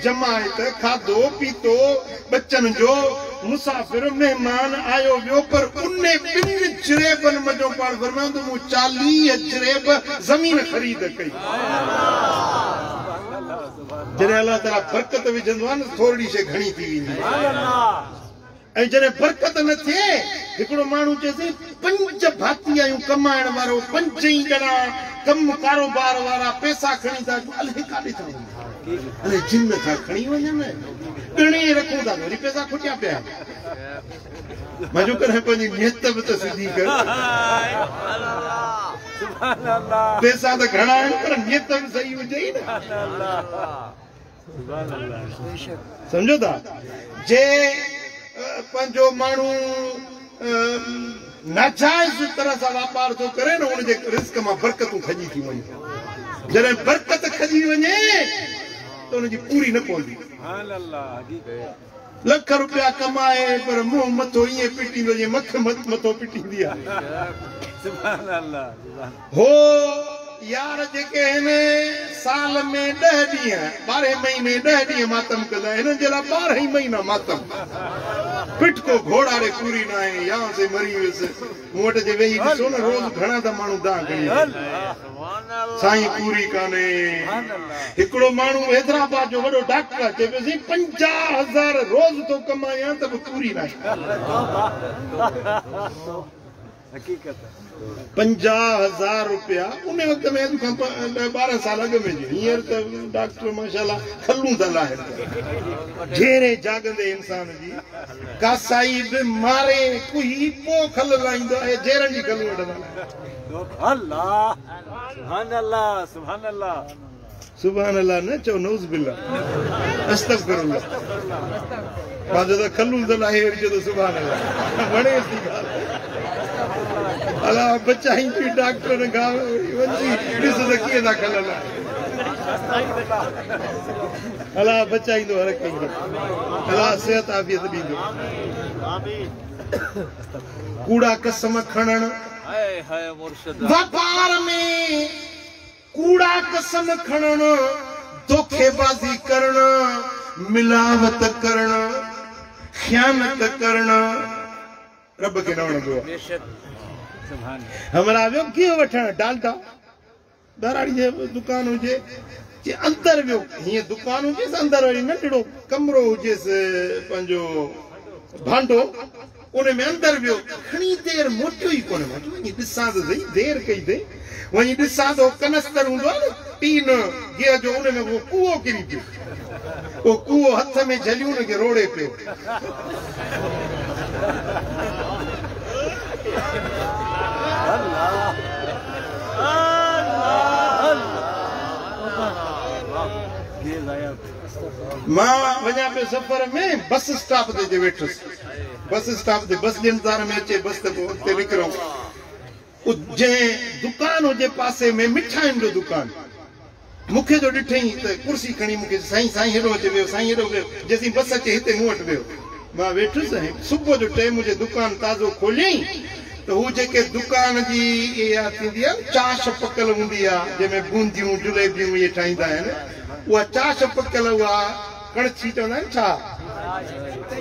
جماعت کھادو پیتو بچن جو مسافر مہمان آیو ویو پر انہیں پن جریبن مجھو پاڑ فرمایا تو مو 40 جریب زمین خرید کئی جنہیں اللہ تعالیٰ برکت وجھندوان تھوڑی سے گھنی تھی ویندی ऐं जॾहिं बरकत न थिए हिकिड़ो माण्हू चएसि 5 भाती आहियूं कमाइण वारो 5 ई ॼणा कम कारोबार वारा पैसा खणी था अलाए काॾे था वञनि अलाए जिन था खणी वञनि ॻणे रखूं था वरी पैसा खुटिया पिया मजो करे पंहिंजी नियत बि त सिधी कर पैसा त घणा आहिनि पर नियत बि सही हुजे ई न सम्झो था जे पंहिंजो माण्हू नाजाइज़ तरह सां वापार थो करे न उनजे रिस्क मां बरकतूं खॼी थी वञे जॾहिं बरकत खॼी वञे त उनजी पूरी न पवंदी लख रुपया कमाए पर मुंहुं मथो ईअं पिटींदो जीअं मख मथो पिटींदी आहे हो यार जेके आहिनि साल में 10 ॾींहं 12 महीने 10 ॾींहं मातम कंदा आहिनि हिननि जे लाइ 12 ई महीना मातम पिट को घोड़ा रे पूरी न आहे या से मरी वियुसि मूं वटि जे वेही ॾिसो न रोज़ घणा त माण्हू दां खणी साईं पूरी कान्हे हिकिड़ो माण्हू हैदराबाद जो वॾो डॉक्टर चए पियोसि 50,000 रोज़ थो कमायां त बि पूरी न आहे 50,000 रुपया उन वक्त में 12 साल अॻु में हींअर त डॉक्टर माशाल्लाह खलूं था लाहिनि घेरे जाॻंदे इंसान जी कासाई बि मारे कोई पोइ खल लाहींदो आहे जेरनि जी खलूं वठंदा सुभान अल्लाह न चओ नऊज़ बिल्लाह अस्तग़फिरुल्लाह पंहिंजो त खलूं था लाहे जो त सुभान अल्लाह वणेसि थी ॻाल्हि अला बचाई थी डॉक्टर खां वञी ॾिस त कीअं था खल लाहे अला बचाईंदो हर कंहिंखे अला सिहत आफ़ियत ॾींदो कूड़ा कसम खणण वापार में कूड़ा कसम खणण धोखेबाज़ी करण मिलावट करण ख़यानत करण रब खे न वणंदो आहे हमारा वियो कीअं वठण डालडा दराड़ी जे दुकान हुजे जे अंदर वियो हीअं दुकान हुजेसि अंदर वरी नंढड़ो कमरो हुजेसि पंहिंजो भांडो उन में अंदर वियो खणी देर मोटियो ई कोन वञी ॾिसां त सही देर कई अथई वञी ॾिसां त कनस्तर हूंदो आहे न टीन गिह जो उन में उहो कूओ किरी पियो उहो कूओ हथ में झलियूं हुनखे रोड़े पियो मां वञा पियो सफ़र में बस स्टॉप ते वेठुसि बस स्टॉप ते बस जे इंतज़ार में अचे बस त पोइ उते निकिरूं जंहिं दुकान हुजे पासे में मिठाइनि जो दुकान मूंखे जो ॾिठई त कुर्सी खणी मूंखे साईं हेॾो अचे वियो साईं हेॾो वियो जेसीं बस अचे हिते मूं वटि वियो मां वेठुसि ऐं सुबुह जो टाइम हुजे दुकान ताज़ो खोलियईं त हू जेके दुकान जी इहा थींदी आहे चाश पकल हूंदी आहे जंहिंमें बूंदियूं जलेबियूं इहे ठाहींदा आहिनि उहा चाश पकल उहा कणछी चवंदा आहिनि छा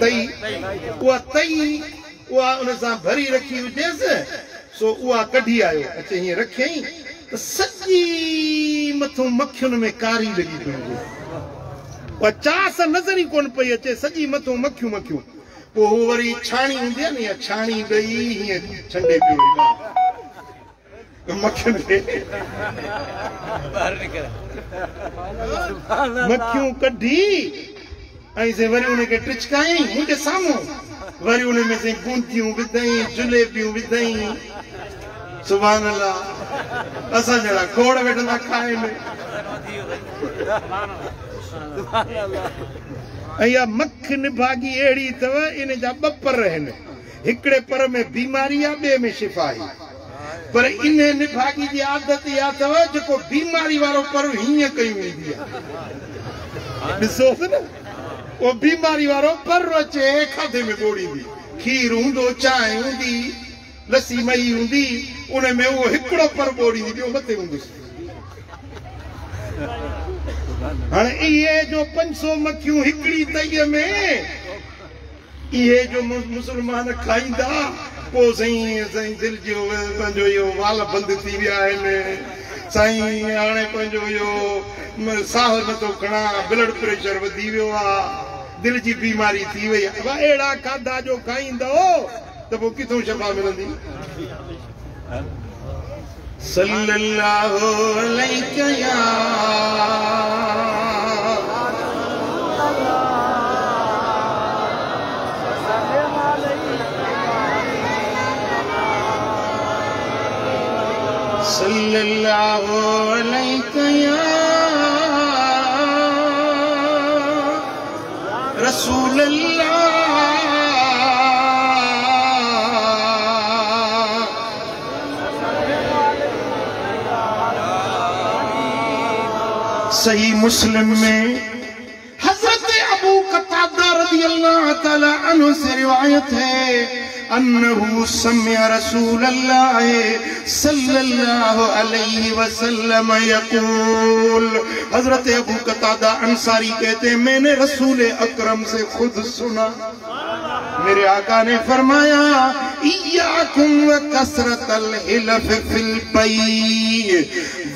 तई उहा तई उहा उन सां भरी रखी हुजेसि सो उहा कढी आयो अचे हीअं रखियईं त सॼी मथां मखियुनि में कारी लॻी पई हुजे उहा चास नज़र ई कोन पई अचे सॼी मथां मखियूं पोइ हू वरी छाणी हूंदी आहे न इहा छाणी ॾेई हीअं छंडे पियो मखियुनि खे मखियूं कढी ऐं से वरी उनखे टिचकायईं मुंहिंजे साम्हूं वरी उन में से बूंदियूं विधई जलेबियूं विधई सुभान अल्लाह असां जहिड़ा खोड़ वेठा खाइनि ऐं इहा मख निभागी अहिड़ी अथव इन जा 2 पर आहिनि हिकिड़े पर में बीमारी आहे ॿिए में शिफ़ा आहे पर इन निभागी जी आदत इहा अथव जेको बीमारी वारो पर हीअं कयूं वेंदी आहे ॾिसोसि न وہ بیماری وارو پر روچے کھادے میں گوڑی دی کھیر ہوندو چائے ہوندی لسی مئی ہوندی انہیں میں وہ ہکڑو پر گوڑی دی وہ متے ہوندو یہ جو 500 مکھیوں ہکڑی تیہ میں یہ جو مسلمان کھائیں دا وہ سائیں دل جو پنجو یہ والا بند تھی بھی آئے میں سائیں آنے پنجو یہ ساہ نتو کھنا بلڈ پریشر ودی ویوا دل جی بیماری تھی وئی وا ایڑا کھادا جو کھائیں دو تب وہ کتوں شفا ملندی صلی اللہ علیہ یا صلی اللہ علیہ یا رسول اللہ صحیح مسلم میں حضرت ابو قتادہ رضی اللہ تعالی عنہ سے روایت ہے انہو سمع رسول اللہ صلی اللہ علیہ وسلم یقول حضرت ابو قتادہ انصاری کہتے ہیں میں نے رسول اکرم سے خود سنا میرے آقا نے فرمایا ایاکم و کثرت الحلف فی البیع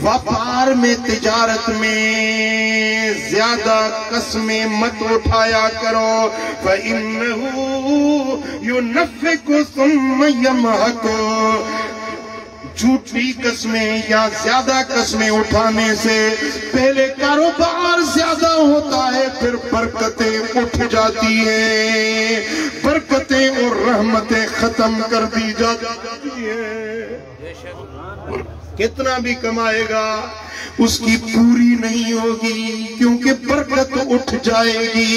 وپار میں تجارت میں زیادہ قسمیں مت اٹھایا کرو فَإِنَّهُ يُنَفِّقُ ثُمَّ يَمْحَقُ جھوٹی قسمیں یا زیادہ قسمیں اٹھانے سے پہلے کاروبار زیادہ ہوتا ہے پھر برکتیں اٹھ جاتی ہیں برکتیں اور رحمتیں ختم کر دی جاتی ہیں کتنا بھی کمائے گا اس کی پوری نہیں ہوگی کیونکہ برکت اٹھ جائے گی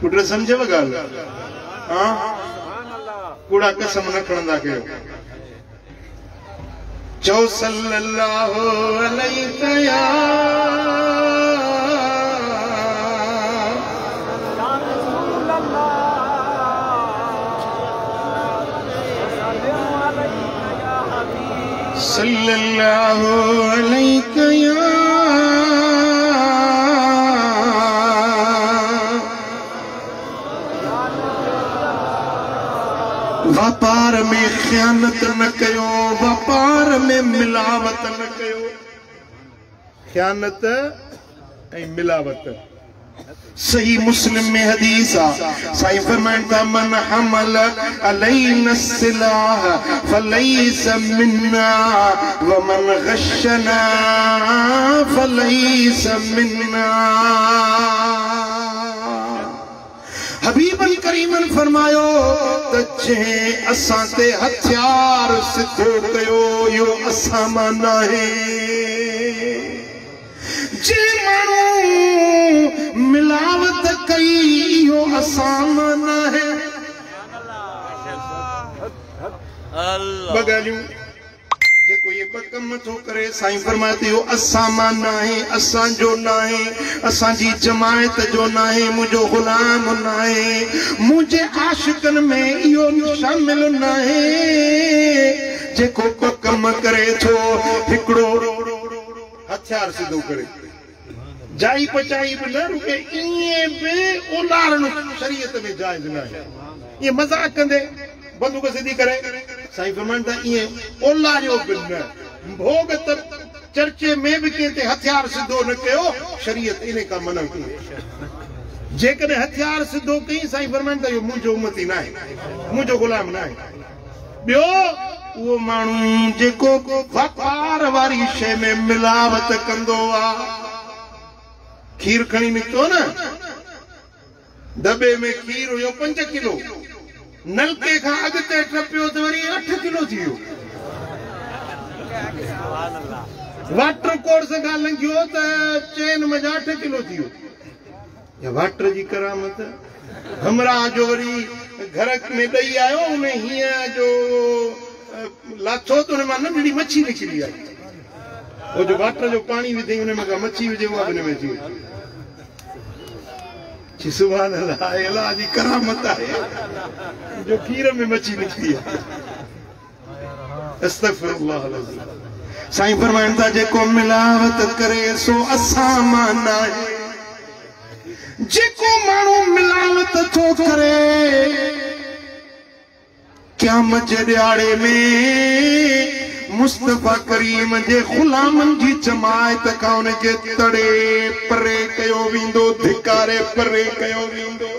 کٹر سمجھے بگال ہاں کوڑا قسم نہ کھڑندا کہو چو صلی اللہ علیہ یا صلی اللہ علیہ یا وپار میں خیانت نہ کیو وپار میں ملاوت نہ کیو خیانت اے ملاوت صحیح مسلم میں حدیث صحیح فرمائنتا من حمل علینا السلاح فلیس منا ومن غشنا فلیس منا حبیب الکریم فرمایو تجھے اساں تے ہتھیار سدھو کیو یو اساں مانا ہے جے مانو ملاوت کئی یو اساں مانا ہے بگالیوں جے کوئی بکم تو کرے سائیں فرماتے ہو اساں مانا ہے اساں جو نہ ہے اساں جی جماعت جو نہ ہے مجھو غلام نہ ہے مجھے عاشقن میں یہ شامل نہ ہے جے کو بکم کرے تو ہکڑو ہتھیار سے دو کرے جائی پچائی بھی نہ رکے یہ بے اولارن شریعت میں جائز نہ ہے یہ مذاق کندے بندو کو صدی کرے سائیں فرمانتا یہ اولاریو بننا بھوگت چرچے میں بھی کہتے ہتھیار سے دو نہ کہو شریعت انہیں کا منع کی جے کنے ہتھیار سے دو کہیں سائیں فرمانتا یہ مجھے امتی نہ ہے مجھے غلام نہ ہے بیو وہ مانو جے کو وقار واری شے میں ملاوت کندو آ کھیر کھنی نکتو نا دبے میں کھیر ہوئے 5 کلو نلکے کھا اگتے ٹرپیو تو وری 8 کلو تھیو واٹر کوڑ سے گا لنگیو تا چین مجھا 8 کلو تھیو یا واٹر جی کرامت ہمراہ جو وری گھرک میں دئی آئے انہیں ہی جو لاتھو تو انہیں ماننا میری مچھی نکلی آئی وہ جو واٹر جو پانی بھی دیں انہیں میں کہا مچھی بھی جو اپنے میں تھی سبحان اللہ، اللہ جی کرامت ہے جو کھیر میں مچھی نکتی ہے. استغفر اللہ العظیم. سائیں فرمائن تھا جے کو ملاوت کرے سو اساں مانا ہے، جے کو مانو ملاوت تو کرے قیامت جے دیاڑے میں مصطفیٰ کریم جے غلامن جی جماعت کاؤن کے تڑے پرے کیو ویندو، دھکارے پرے کیو ویندو.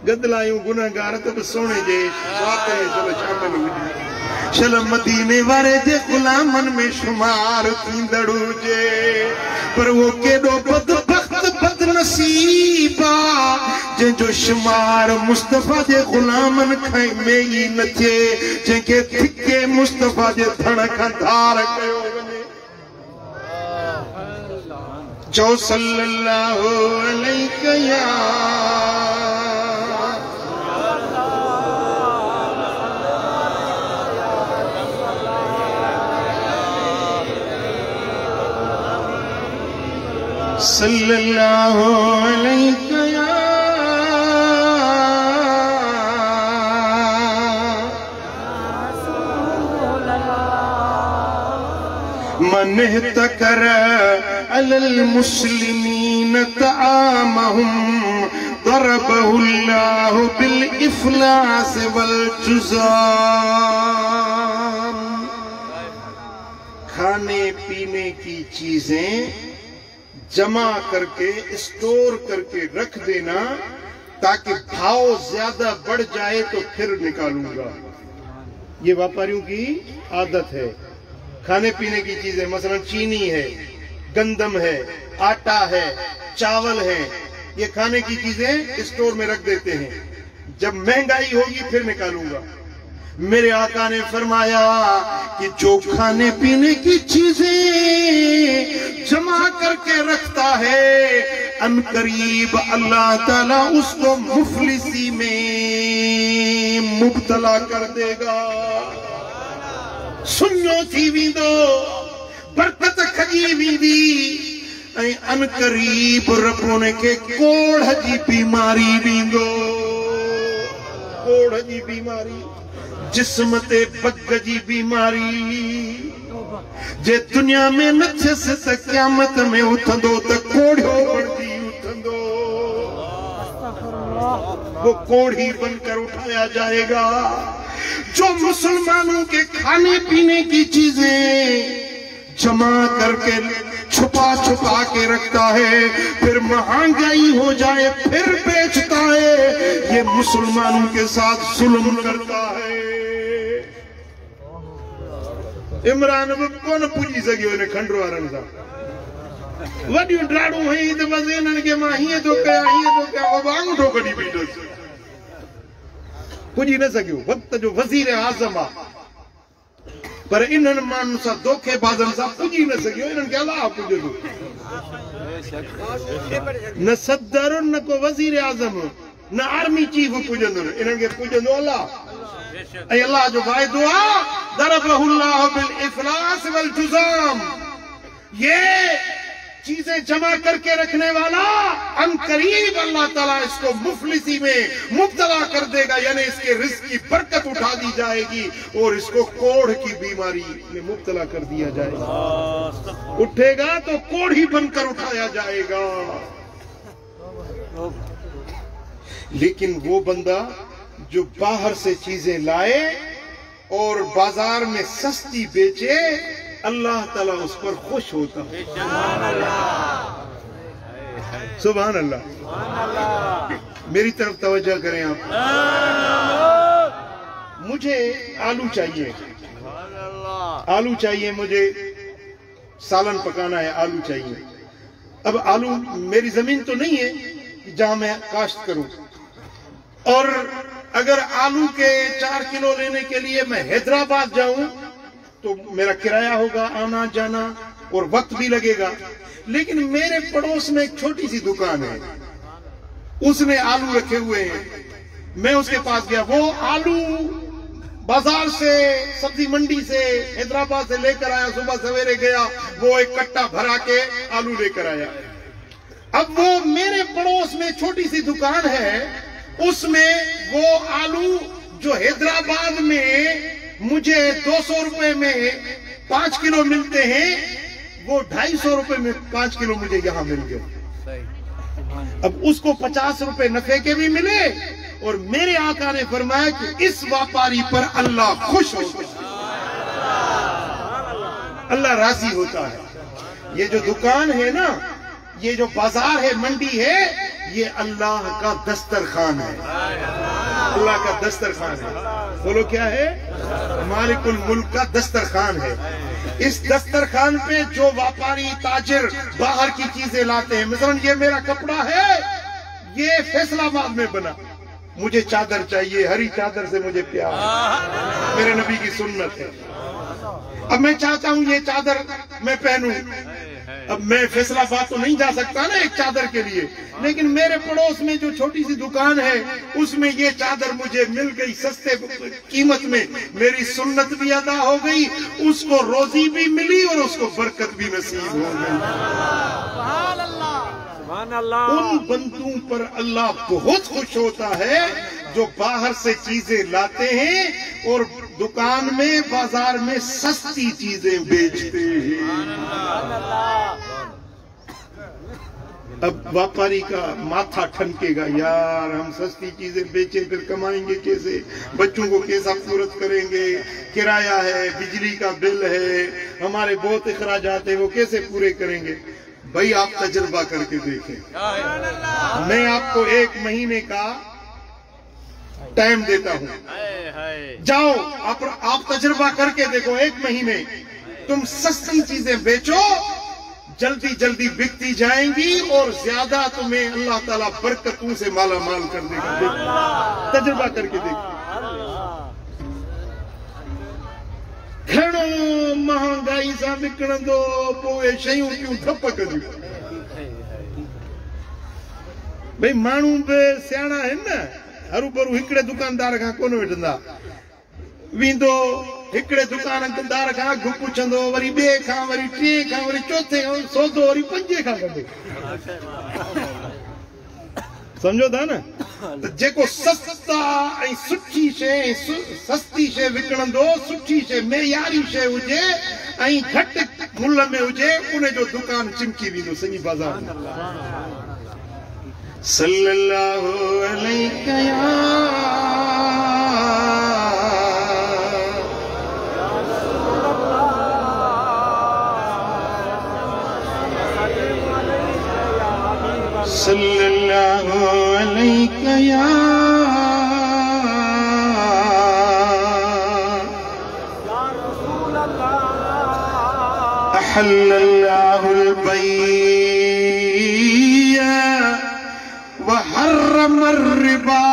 گدلائیوں گناہگار تو سونے جے واقع میں چلو شامل ہوئی چلو مدینے وارے جے غلامن میں شمار تیندڑو جے. پر وہ کیڑو بدبخت بد نصیبا جن جو شمار مصطفیٰ جے غلامن کھائیں میں ہی نچے، جن کے تھکے مصطفیٰ جے دھڑکا دھار کیو ونے. جو صلی اللہ علیہ یا صلی اللہ علیہ یا من احتکر علی المسلمین طعامهم ضربہ اللہ بالافلاس والجزام. کھانے پینے کی چیزیں جمع کر کے اسٹور کر کے رکھ دینا تاکہ بھاؤ زیادہ بڑھ جائے تو پھر نکالوں گا. یہ واپاریوں کی عادت ہے. کھانے پینے کی چیزیں مثلا چینی ہے، گندم ہے، آٹا ہے، چاول ہے، یہ کھانے کی چیزیں اسٹور میں رکھ دیتے ہیں. جب مہنگائی ہوگی پھر نکالوں گا. میرے آقا نے فرمایا کہ جو کھانے پینے کی چیزیں جمع کر کے رکھتا ہے ان قریب اللہ تعالیٰ اس کو مفلسی میں مبتلا کر دے گا. سنو تھی ویندو، برکت کھجی ویندی، ان قریب رب نے کے کوڑ جی بیماری ویندو. کوڑ جی بیماری، جسم تے بگ جی بیماری. جے دنیا میں نچس تا قیامت میں اٹھندو تا کوڑھو بڑھتی اٹھندو. وہ کوڑھی بن کر اٹھایا جائے گا. جو مسلمانوں کے کھانے پینے کی چیزیں جمع کر کے چھپا چھپا کے رکھتا ہے، پھر مہنگائی ہو جائے پھر بیچتا ہے، یہ مسلمانوں کے ساتھ ظلم کرتا ہے. عمران اب کون پوچھی سکے انہیں کھنڈرو آرن سا وڈیوں ڈراڑوں ہیں یہ تو وزینن کے ماں ہی تو کیا وہ بانگو ٹھوکڑی بیٹھو پوچھی نہ سکے وقت جو وزیر اعظم آ پر انہن مانو سا دوکھے بازن سا پوچھی نہ سکے انہن کے اللہ پوچھو دو نہ صدر نہ کو وزیر اعظم نہ آرمی چیف پوچھو دو انہن کے پوچھو دو اللہ اے اللہ جو بھائی دعا ضربہ اللہ بالافلاس والجزام. یہ چیزیں جمع کر کے رکھنے والا ان قریب اللہ تعالیٰ اس کو مفلسی میں مبتلا کر دے گا، یعنی اس کے رزق کی برکت اٹھا دی جائے گی اور اس کو کوڑھ کی بیماری میں مبتلا کر دیا جائے گا. اٹھے گا تو کوڑھ ہی بن کر اٹھایا جائے گا. لیکن وہ بندہ جو باہر سے چیزیں لائے اور بازار میں سستی بیچے، اللہ تعالیٰ اس پر خوش ہوتا ہے. سبحان اللہ. میری طرف توجہ کریں آپ. مجھے آلو چاہیے، آلو چاہیے، مجھے سالن پکانا ہے، آلو چاہیے. اب آلو میری زمین تو نہیں ہے جہاں میں کاشت کروں، اور اگر آلو کے 4 کلو لینے کے لیے میں حیدرآباد جاؤں تو میرا کرایہ ہوگا آنا جانا اور وقت بھی لگے گا. لیکن میرے پڑوس میں ایک چھوٹی سی دکان ہے، اس نے آلو رکھے ہوئے ہیں. میں اس کے پاس گیا، وہ آلو بازار سے سبزی منڈی سے حیدرآباد سے لے کر آیا. صبح سویرے گیا، وہ ایک کٹا بھرا کے آلو لے کر آیا. اب وہ میرے پڑوس میں چھوٹی سی دکان ہے، اس میں وہ آلو جو حیدرآباد میں مجھے 200 روپے میں 5 کلو ملتے ہیں، وہ 250 روپے میں 5 کلو مجھے یہاں مل گئے۔ اب اس کو 50 روپے نفع کے بھی ملے، اور میرے آقا نے فرمایا کہ اس واپاری پر اللہ خوش ہوتا ہے، اللہ راضی ہوتا ہے۔ یہ جو دکان ہے نا، یہ جو بازار ہے، منڈی ہے، یہ اللہ کا دسترخوان ہے، اللہ کا دسترخوان ہے۔ بولو کیا ہے؟ مالک الملک کا دسترخوان ہے۔ اس دسترخوان پہ جو واپاری تاجر باہر کی چیزیں لاتے ہیں، مثلا یہ میرا کپڑا ہے، یہ فیصل آباد میں بنا، مجھے چادر چاہیے، ہری چادر سے مجھے پیار ہے، میرے نبی کی سنت ہے۔ اب میں چاہتا ہوں یہ چادر میں پہنوں، اب میں فیصل آباد تو نہیں جا سکتا نا ایک چادر کے لیے، لیکن میرے پڑوس میں جو چھوٹی سی دکان ہے، اس میں یہ چادر مجھے مل گئی سستے قیمت میں، میری سنت بھی ادا ہو گئی، اس کو روزی بھی ملی اور اس کو برکت بھی نصیب ہو گئی۔ ان بندوں پر اللہ بہت خوش ہوتا ہے جو باہر سے چیزیں لاتے ہیں اور دکان میں، بازار میں سستی چیزیں بیچتے ہیں۔ اب واپاری کا ماتھا ٹھنکے گا، یار ہم سستی چیزیں بیچیں پھر کمائیں گے کیسے، بچوں کو کیسا پورت کریں گے، کرایہ ہے، بجلی کا بل ہے، ہمارے بہت اخراجات ہیں، وہ کیسے پورے کریں گے؟ بھائی آپ تجربہ کر کے دیکھیں، میں آپ کو 1 مہینے کا ٹائم دیتا ہوں، جاؤ آپ تجربہ کر کے دیکھو، 1 مہینے تم سستی چیزیں بیچو، جلدی جلدی بکتی جائیں گی اور زیادہ تمہیں اللہ تعالیٰ برکتوں سے مالا مال کر دے گا۔ تجربہ کر کے دیکھو۔ گھڑو مہنگائی سا وکڻ دو، پوءِ شیوں کیوں ٹھپ کجو۔ بھئی مانو بے سیاڑا ہے نا، ہرو برو ہکڑے دکاندار کھان کون وٹھندا، ویندو ہکڑے دکاندار کھان اگھ پوچھندو، وری ॿے کھان، وری ٹیں کھان، وری چوتھے کھان سودو، وری پنجے کھان کندو۔ سمجھو تھا نا؟ جيڪو سستا ۽ سٺي شيء، سستي شيء وڪڻندو، سٺي شيء معياري شيء هجي ۽ گھٽ مل ۾ هجي، ان جو دڪان چمڪي ويندو سڄي بازار ۾۔ صلی اللہ علیہ صلی اللہ علیہ یا رسول اللہ، احل اللہ البیع وحرم الربا،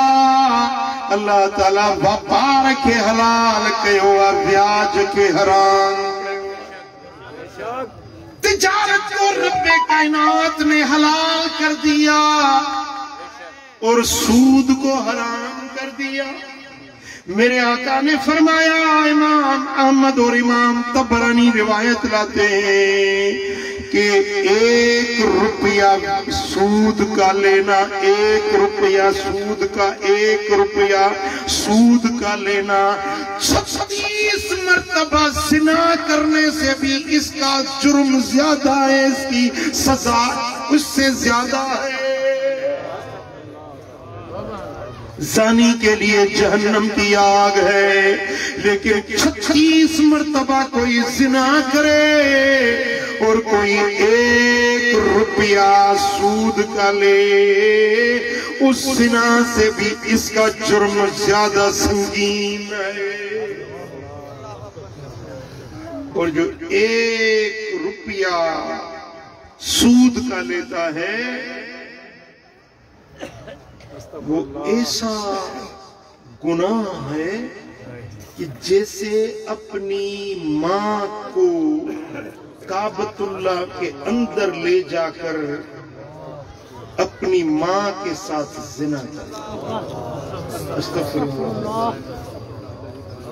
اللہ تعالیٰ واپار کے حلال کیو، بیاج کے حرام۔ تجارت کو رب کائنات نے حلال کر دیا اور سود کو حرام کر دیا۔ میرے آقا نے فرمایا، امام احمد اور امام طبرانی روایت لاتے ہیں کہ 1 روپیہ سود کا لینا، 1 روپیہ سود کا، 1 روپیہ سود کا لینا 36 مرتبہ زنا کرنے سے بھی اس کا جرم زیادہ ہے، اس کی سزا اس سے زیادہ ہے۔ زانی کے لیے جہنم کی آگ ہے، لیکن 36 مرتبہ کوئی زنا کرے اور کوئی 1 روپیہ سود کا لے، اس زنا سے بھی اس کا جرم زیادہ سنگین ہے۔ اور جو 1 روپیہ سود کا لیتا ہے وہ ایسا گناہ ہے کہ جیسے اپنی ماں کو کعبۃ اللہ کے اندر لے جا کر اپنی ماں کے ساتھ زنا کرتا۔ استغفر اللہ،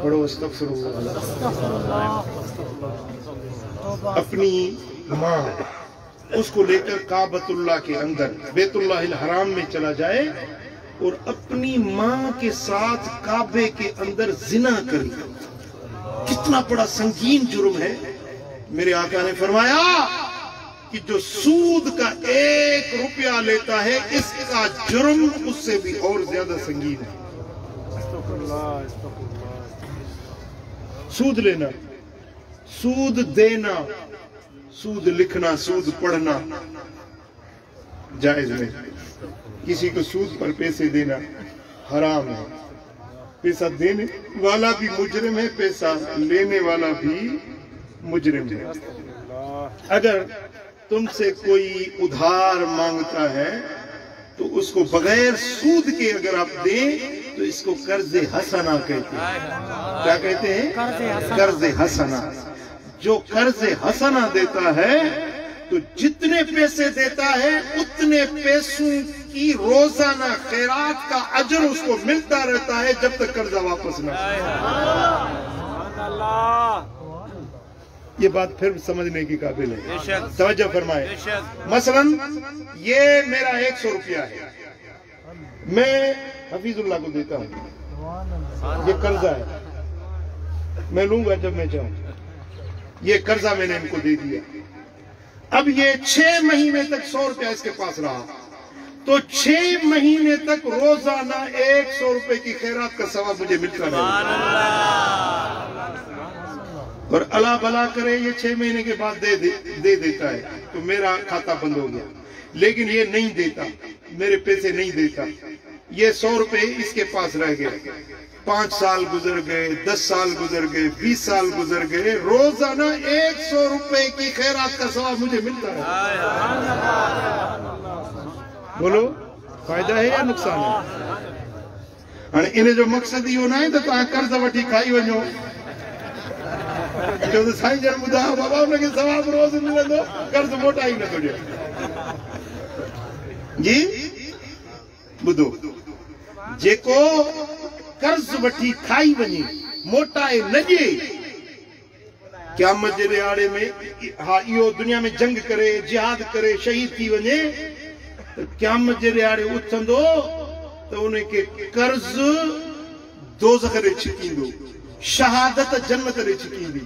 پڑھو استغفر اللہ۔ اپنی ماں اس کو لے کر کعبۃ اللہ کے اندر بیت اللہ الحرام میں چلا جائے اور اپنی ماں کے ساتھ کعبے کے اندر زنا کرے، کتنا بڑا سنگین جرم ہے۔ میرے آقا نے فرمایا کہ جو سود کا 1 روپیہ لیتا ہے اس کا جرم اس سے بھی اور زیادہ سنگین ہے۔ سود لینا، سود دینا، سود لکھنا، سود پڑھنا جائز نہیں۔ کسی کو سود پر پیسے دینا حرام ہے۔ پیسہ دینے والا بھی مجرم ہے، پیسہ لینے والا بھی مجرم ہے۔ اگر تم سے کوئی ادھار مانگتا ہے تو اس کو بغیر سود کے اگر آپ دیں تو اس کو قرض حسنہ کہتے ہیں۔ کیا کہتے ہیں؟ قرض حسنہ۔ جو قرض حسنہ دیتا ہے تو جتنے پیسے دیتا ہے اتنے پیسوں کی روزانہ خیرات کا اجر اس کو ملتا رہتا ہے جب تک قرضہ واپس نہ ہو۔ یہ بات پھر سمجھنے کی قابل ہے، توجہ فرمائے۔ مثلا یہ میرا 100 روپیہ ہے، میں حفیظ اللہ کو دیتا ہوں، یہ قرضہ ہے، میں لوں گا جب میں چاہوں۔ یہ قرضہ میں نے ان کو دے دیا، اب یہ 6 مہینے تک 100 روپیہ اس کے پاس رہا تو 6 مہینے تک روزانہ 100 روپے کی خیرات کا ثواب مجھے ملتا رہے۔ اور اللہ بھلا کرے یہ 6 مہینے کے بعد دے دیتا ہے تو میرا کھاتا بند ہو گیا، لیکن یہ نہیں دیتا، میرے پیسے نہیں دیتا، یہ 100 روپے اس کے پاس رہ گئے۔ 5 سال گزر گئے، 10 سال گزر گئے، 20 سال گزر گئے، روزانہ 100 روپے کی خیرات کا ثواب مجھے ملتا ہے۔ بولو فائدہ ہے یا نقصان ہے؟ انہیں جو مقصد ہی ہونا ہے تو قرض وٹھی کھائی ونجو جو تو سائیں جن بدھا بابا انہیں کے ثواب روز ملے دو، قرض موٹا ہی نہ تو جائے۔ جی بدھو جے کو قرض وٹھی کھائی ونی موٹائے نجے، قیامت جے دیہاڑے میں ہاں ایو دنیا میں جنگ کرے، جہاد کرے، شہید تھی ونے، قیامت جے دیہاڑے اٹھندو تو انہیں کے قرض دوزخ دے چھکیندو، شہادت جنت دے چھکیندی۔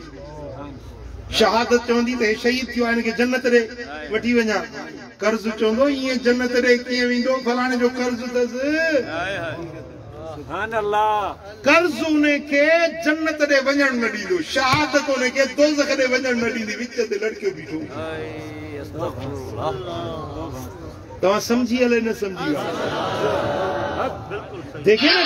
شہادت چوندی تے شہید تھیو ان کے جنت دے وٹھی ونجا، قرض چوندو یہ جنت دے کیے ویندو فلانے جو قرض دس سبحان اللہ، قرض انہیں کے جنت دے ونجن نہ ڈیندو، شہادت انہیں کے دوزخ دے ونجن نہ ڈیندی، وچ تے لڑکیوں بیٹھو۔ تو سمجھی علی نہ سمجھی دیکھیں نا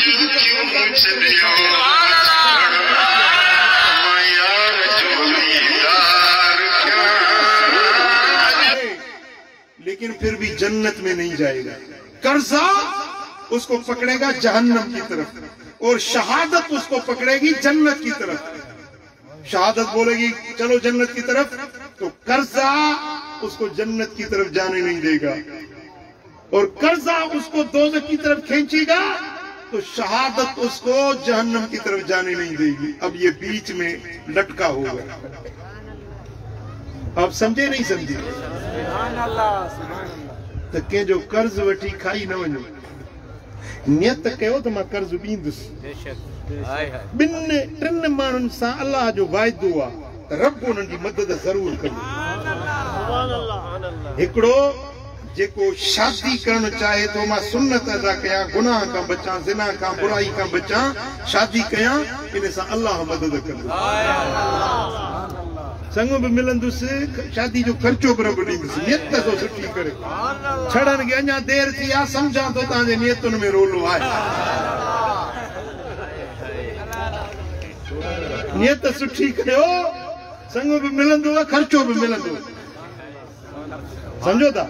لیکن پھر بھی جنت میں نہیں جائے گا۔ قرضہ اس کو پکڑے گا جہنم کی طرف اور شہادت اس کو پکڑے گی جنت کی طرف۔ شہادت بولے گی چلو جنت کی طرف تو قرضہ اس کو جنت کی طرف جانے نہیں دے گا، اور قرضہ اس کو دوزخ کی طرف کھینچے گا تو شہادت اس کو جہنم کی طرف جانے نہیں دے گی۔ اب یہ بیچ میں لٹکا ہوگا۔ آپ سمجھے نہیں سمجھے؟ تو کہ جو قرض وٹھی کھائی نہ ونجو، نیت کہو تو میں قرض بیندس، بن ٹن مانن سا اللہ جو وعدو آ رب انہن جی مدد ضرور کرو۔ ہکڑو جے کو شادی کرنا چاہے تو ماں سنت ادا کیا، گناہ کا بچاں، زنا کا برائی کا بچاں، شادی کیا انہیں سا اللہ مدد کرو۔ سنگوں بھی ملن دوسے شادی جو خرچو پر بڑی دوسے نیت تو سٹھی کرے چھڑن گیا انجا دیر تھی آ سمجھا تو تانجے نیتن میں رولو آئے نیت سٹھی کرے ہو سنگوں بھی ملن دو خرچو بھی ملن دو سمجھو تا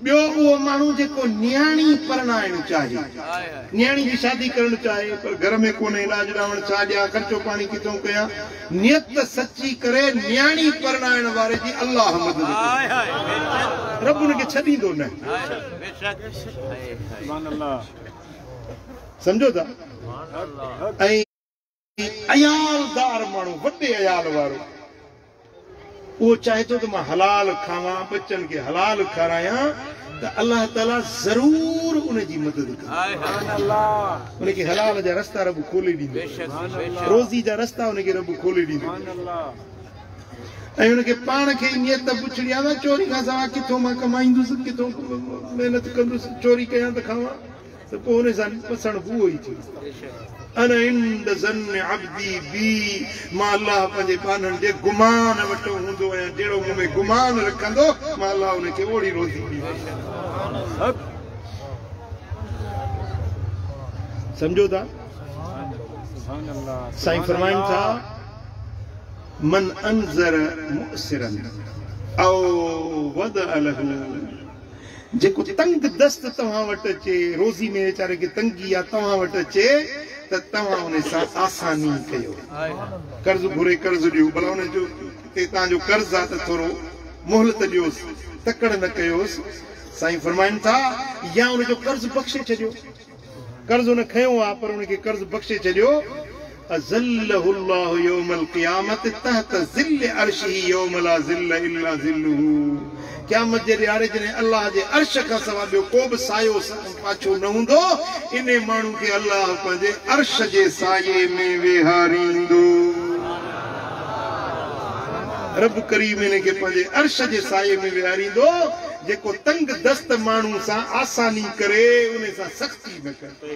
بیو وہ مانو جے کو نیانی پرنائن چاہیے، نیانی کی شادی کرنا چاہے پر گھر میں کونے علاج راون چاہیا، خرچو پانی کتوں کیا، نیت سچی کرے نیانی پرنائن وارے جی اللہ مدد کرے، رب ان کے چھڑی دو نہ سمجھو تا ایال دار مانو وڈے ایال وارو وہ چاہے تو میں حلال کھاواں بچن کے حلال کھارایا تو اللہ تعالیٰ ضرور انہیں جی مدد کرے انہیں کے حلال جا رستہ رب کھولے ڈیندے روزی جا رستہ انہیں کے رب کھولے ڈیندے انہیں کے پان کے نیت پوچھڑی آدھا چوری کا سوا کتوں میں کمائیں دوست کتوں محنت کندو چوری کیاں تو کھاواں تو انہیں سان پسند وہ ہی تھی انا عند ظن عبدی بی ماں اللہ پنجے پانن دے گمان وٹو ہوندو ہے جیڑو میں گمان رکھندو ماں اللہ انہیں کے اوڑی روزی دی سمجھو تھا سائیں فرمائن تھا من انظر مؤسرا او وضع له جیکو تنگ دست تمہاں وٹ اچے روزی میں چارے کے تنگی یا تمہاں وٹ اچے تو تمہاں انہیں ساتھ آسانی کہو قرض گھرے قرض دیو بلا انہیں جو تیتاں جو قرض آتا تھوڑو محلت دیوس تکڑ نہ کہوس سائیں فرمائن تھا یا انہیں جو قرض بخشے چھجو قرض انہیں کھیوں آپ پر انہیں کے قرض بخشے چھجو ازلہ اللہ یوم القیامت تحت ذل عرشی یوم لا ذل الا ذلہ قیامت جے ڈیارے جنہیں اللہ جے عرش کا سوا بیو کو بھی سایو پاچھو نہ ہوندو انہیں مانو کہ اللہ پنجے عرش جے سائے میں ویہاریندو رب کریم انہیں کے پنجے عرش جے سائے میں ویہاریندو جے کو تنگ دست مانو سا آسانی کرے انہیں سا سختی نہ کرے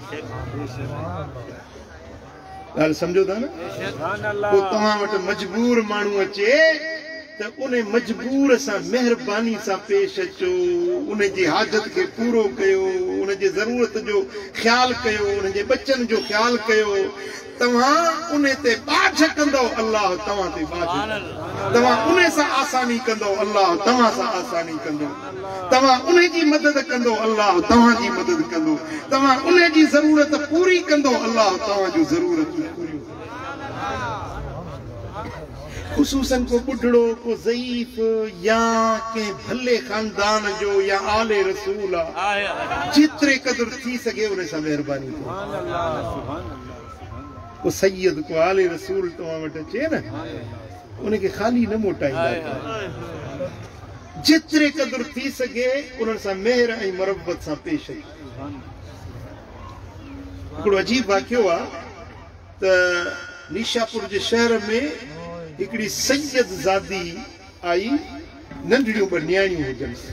گال سمجھو تھا نا کو تمہاں وٹ مجبور مانو اچے تو انہیں مجبور سا مہربانی سا پیش اچو انہیں جی حاجت کے پورو کیو انہیں جی ضرورت جو خیال کیو انہیں جی بچن جو خیال کیو تمہاں انہیں تے باجھ کندو اللہ تمہاں تے باجھ تمہاں انہیں سا آسانی کندو اللہ تمہاں سا آسانی کندو تمہاں انہیں جی مدد کندو اللہ تمہاں جی مدد کندو تمہاں انہیں جی ضرورت پوری کندو اللہ تمہاں جو ضرورت پوری خصوصاً کو بڑھڑو کو ضعیف یا کہ بھلے خاندان جو یا آل رسول جترے قدر تھی سکے انہیں سا مہربانی کو کو سید کو آل رسول تو آمٹا چاہے نا انہیں کے خالی نہ موٹائیں گا جترے قدر تھی سکے انہیں سا مہر ای مربت سا پیش ہے کڑو عجیب واقع ہوا تا نیشاپور جے شہر میں ایکڑی سید زادی آئی ننڈڑیوں پر نیاڑیوں ہو جنس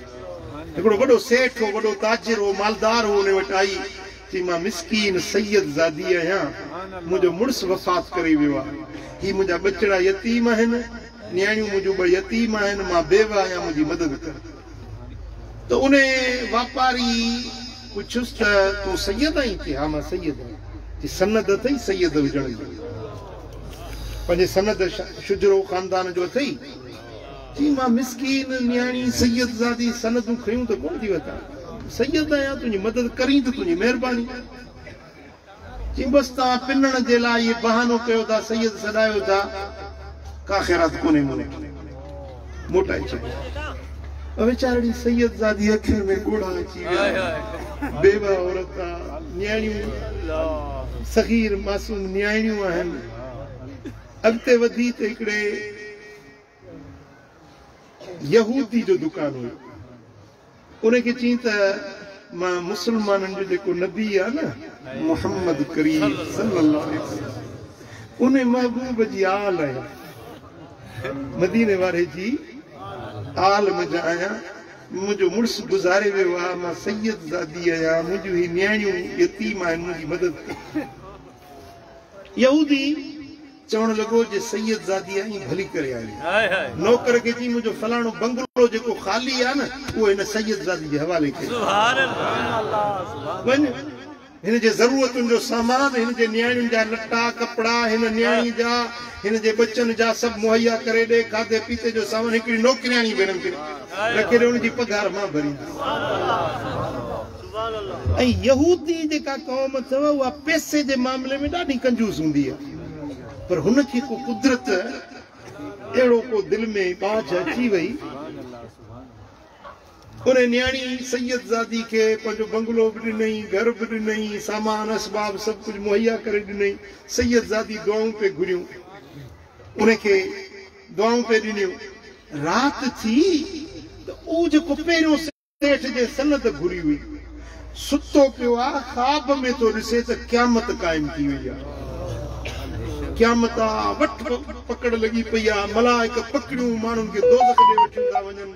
ایکڑو بڑو سیٹھ ہو بڑو تاجر ہو مالدار ہو انہیں وٹ آئی چی ماں مسکین سید زادی آیا مجھو مرس وفات کرے ویوا ہی مجھا بچڑا یتیم ہیں نیاڑیوں مجھو بڑ یتیم ہیں ماں بیوہ آیا مجھے مدد کر تو انہیں واپاری پوچھس تو سید آئی تھی ہاں ماں سید آئی چی سند تھی سید وجڑی پنجے سند شجرو خاندان جو تھی چی ماں مسکین نیاڑی سید زادی سندوں کھڑیوں تو کون تھی وطا سید آیا تجھے مدد کریں تو تجھے مہربانی چی بس تا پنن دے لا یہ بہانو کہو تھا سید صدایو تھا کا خیرات کونے مونے موٹائی چاہیے اور بیچارڑی سید زادی اکھر میں گوڑا چی بیوہ عورتا نیاڑیوں صغیر معصوم نیاڑیوں ہیں اگتے ودی تے اکڑے یہودی جو دکان ہوئی انہیں کے چینتا ماں مسلمانن جو دیکھو نبی ہے نا محمد کریم صلی اللہ علیہ وسلم انہیں محبوب جی آل ہے مدینے وارے جی آل مجھا آیا مجھو مرس گزارے وے وہاں ماں سید زادی آیا مجھو ہی نیاڑیوں یتیم آئین مجھے مدد یہودی چون لگو جے سید زادی آئیں بھلی کرے آئی نوکر کے جی مجھو فلانو بنگلو جے کو خالی ہے نا وہ انہیں سید زادی جے حوالے کے سبحان اللہ انہیں جے ضرورت ان جو سامان انہیں جے نیاڑی جا لٹا کپڑا انہیں نیاڑی جا انہیں جے بچن جا سب مہیا کرے دے کھادے پیتے جو سامان ہکڑی نوکریانی بینم کرے رکھے دے انہیں جی پگار ماں بھری ائی یہودی جے کا قوم تھوا وہ پیسے جے معاملے میں ڈاڈی کنجوس ہوندی ہے پر ہن کی کو قدرت ایڑو کو دل میں باج اچھی وئی انہیں نیاڑی سید زادی کے پنجو بنگلو بھی نہیں گھر بھی نہیں سامان اسباب سب کچھ مہیا کرے نہیں سید زادی دعاؤں پہ گھریوں انہیں کے دعاؤں پہ دنیوں رات تھی تو او جو پیروں سیٹھ جے سند گھری ہوئی ستو پیو آ خواب میں تو رسے تو قیامت قائم کی ہوئی قیامت وٹ پکڑ لگی پیا ملائک پکڑیوں مانن کے دوزخ دے وٹھیوں دا ونجن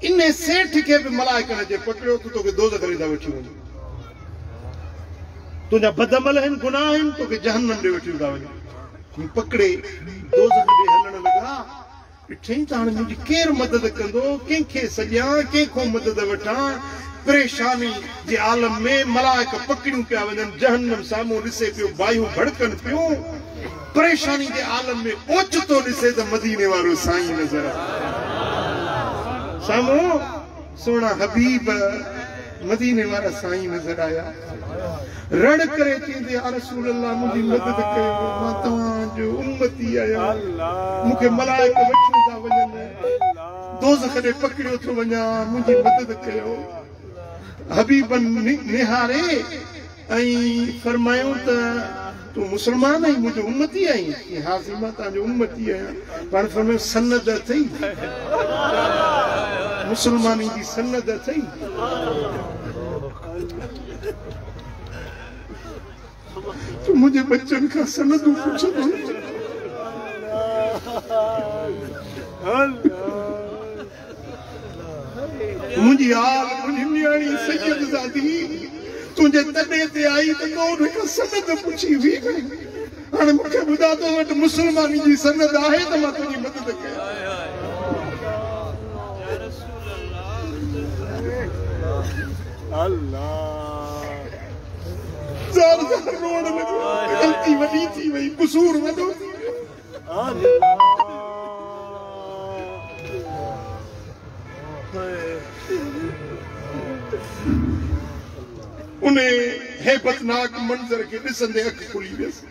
انہیں سیٹھ کے بھی ملائکہ نے جے پکڑیو تو کہ دوزخ دے وٹھیوں تو جا بدعمل ہیں گناہ ہیں تو کہ جہنم دے وٹھیوں دا ونجن پکڑے دوزخ دے ہلن لگا ٹھیں تاں مجھے کیر مدد کندو کیں کھے سجاں کیں کو مدد وٹھاں پریشانی جے عالم میں ملائکہ پکڑیوں پیا ونجن جہنم ساموں رسے پیو بائیوں بھڑکن پیو پریشانی دے عالم میں اوچ تو نسے تو مدینے وارو سائیں نظر سامو سونا حبیب مدینے وارا سائیں نظر آیا رڑ کرے چیندے یا رسول اللہ مجھے مدد کرے ماتاں جو امتی آیا مکہ ملائکہ وچھوں دا ونجن دوزخ دے پکڑیو تو ونجا مجھے مدد کرے حبیبن نہارے ائیں فرمایوں تا تو مسلمان آئی مجھے امتی آئی یہ حاضمہ تا جو امتی آیا پان فرمائے سند تھی مسلمانی دی سند تھی تو مجھے بچن کا سندوں پوچھا دو مجھے آل مجھے نیانی سید زادی تجھے تڑے تے آئی تو انہیں کا سند پوچھی ہوئی گئی ہاں مکھے بدا تو وٹ مسلمانی جی سند آئے تو میں تجھے مدد کیا اللہ زار زار روڑ لگو غلطی وڈی تھی وہی قصور وڈو انہیں ہیبتناک منظر کے ڈسندے اکھ کھلی ویس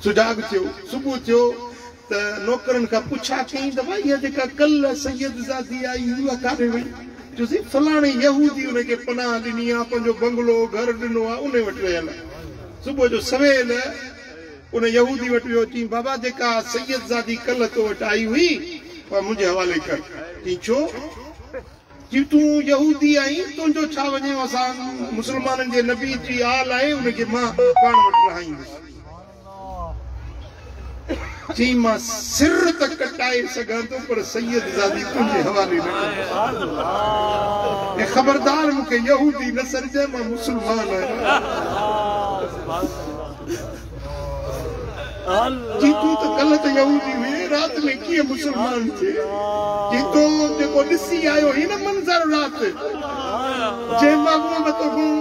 سجاگ تھیو صبح تھیو تا نوکرن کا پوچھا کہیں دوائی ہے جکا کل سید زادی آئی ہوا کارے ہوئی جو سی فلانے یہودی انہیں کے پناہ دنی آپن جو بنگلو گھر دنو انہیں وٹ رہے اللہ صبح جو سویل ہے انہیں یہودی وٹ رہے ہوتی بابا جکا سید زادی کل تو وٹ آئی ہوئی وہ مجھے حوالے کر تینچو جی تو یہودی آئی تو جو چھا وجہ وسان مسلمانن جے نبی جی آل آئے انہیں کے ماں پان وٹ رہائیں جی ماں سر تک کٹائے سگاں تو پر سید زادی تجھے حوالے نہ یہ خبردار مکہ یہودی نہ سرجے ماں مسلمان ہے جی تو غلط یہودی ہوئے رات میں کیے مسلمان تھے جی تو جب نسی آئے ہوئی نا منظر رات جے ماں وہ بتو گوں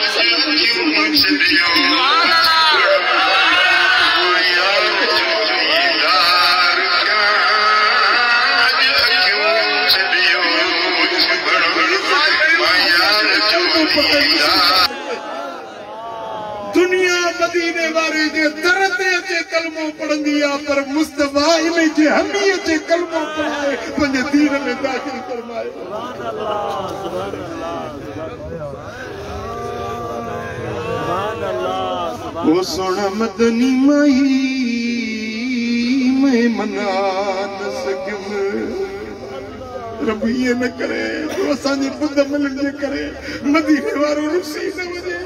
سب مسلمان تھے دنیا مدینے وارے جے درتے جے کلموں پڑھن دیا پر مصطفیٰ انہیں جے ہمیں جے کلموں پڑھائے پنجے دین میں داخل فرمائے وہ سونا مدنی مائی میں منا نہ سکم رب یہ نہ کرے تو اسانی بند ملن جے کرے مدینے وارو رسی نہ وجے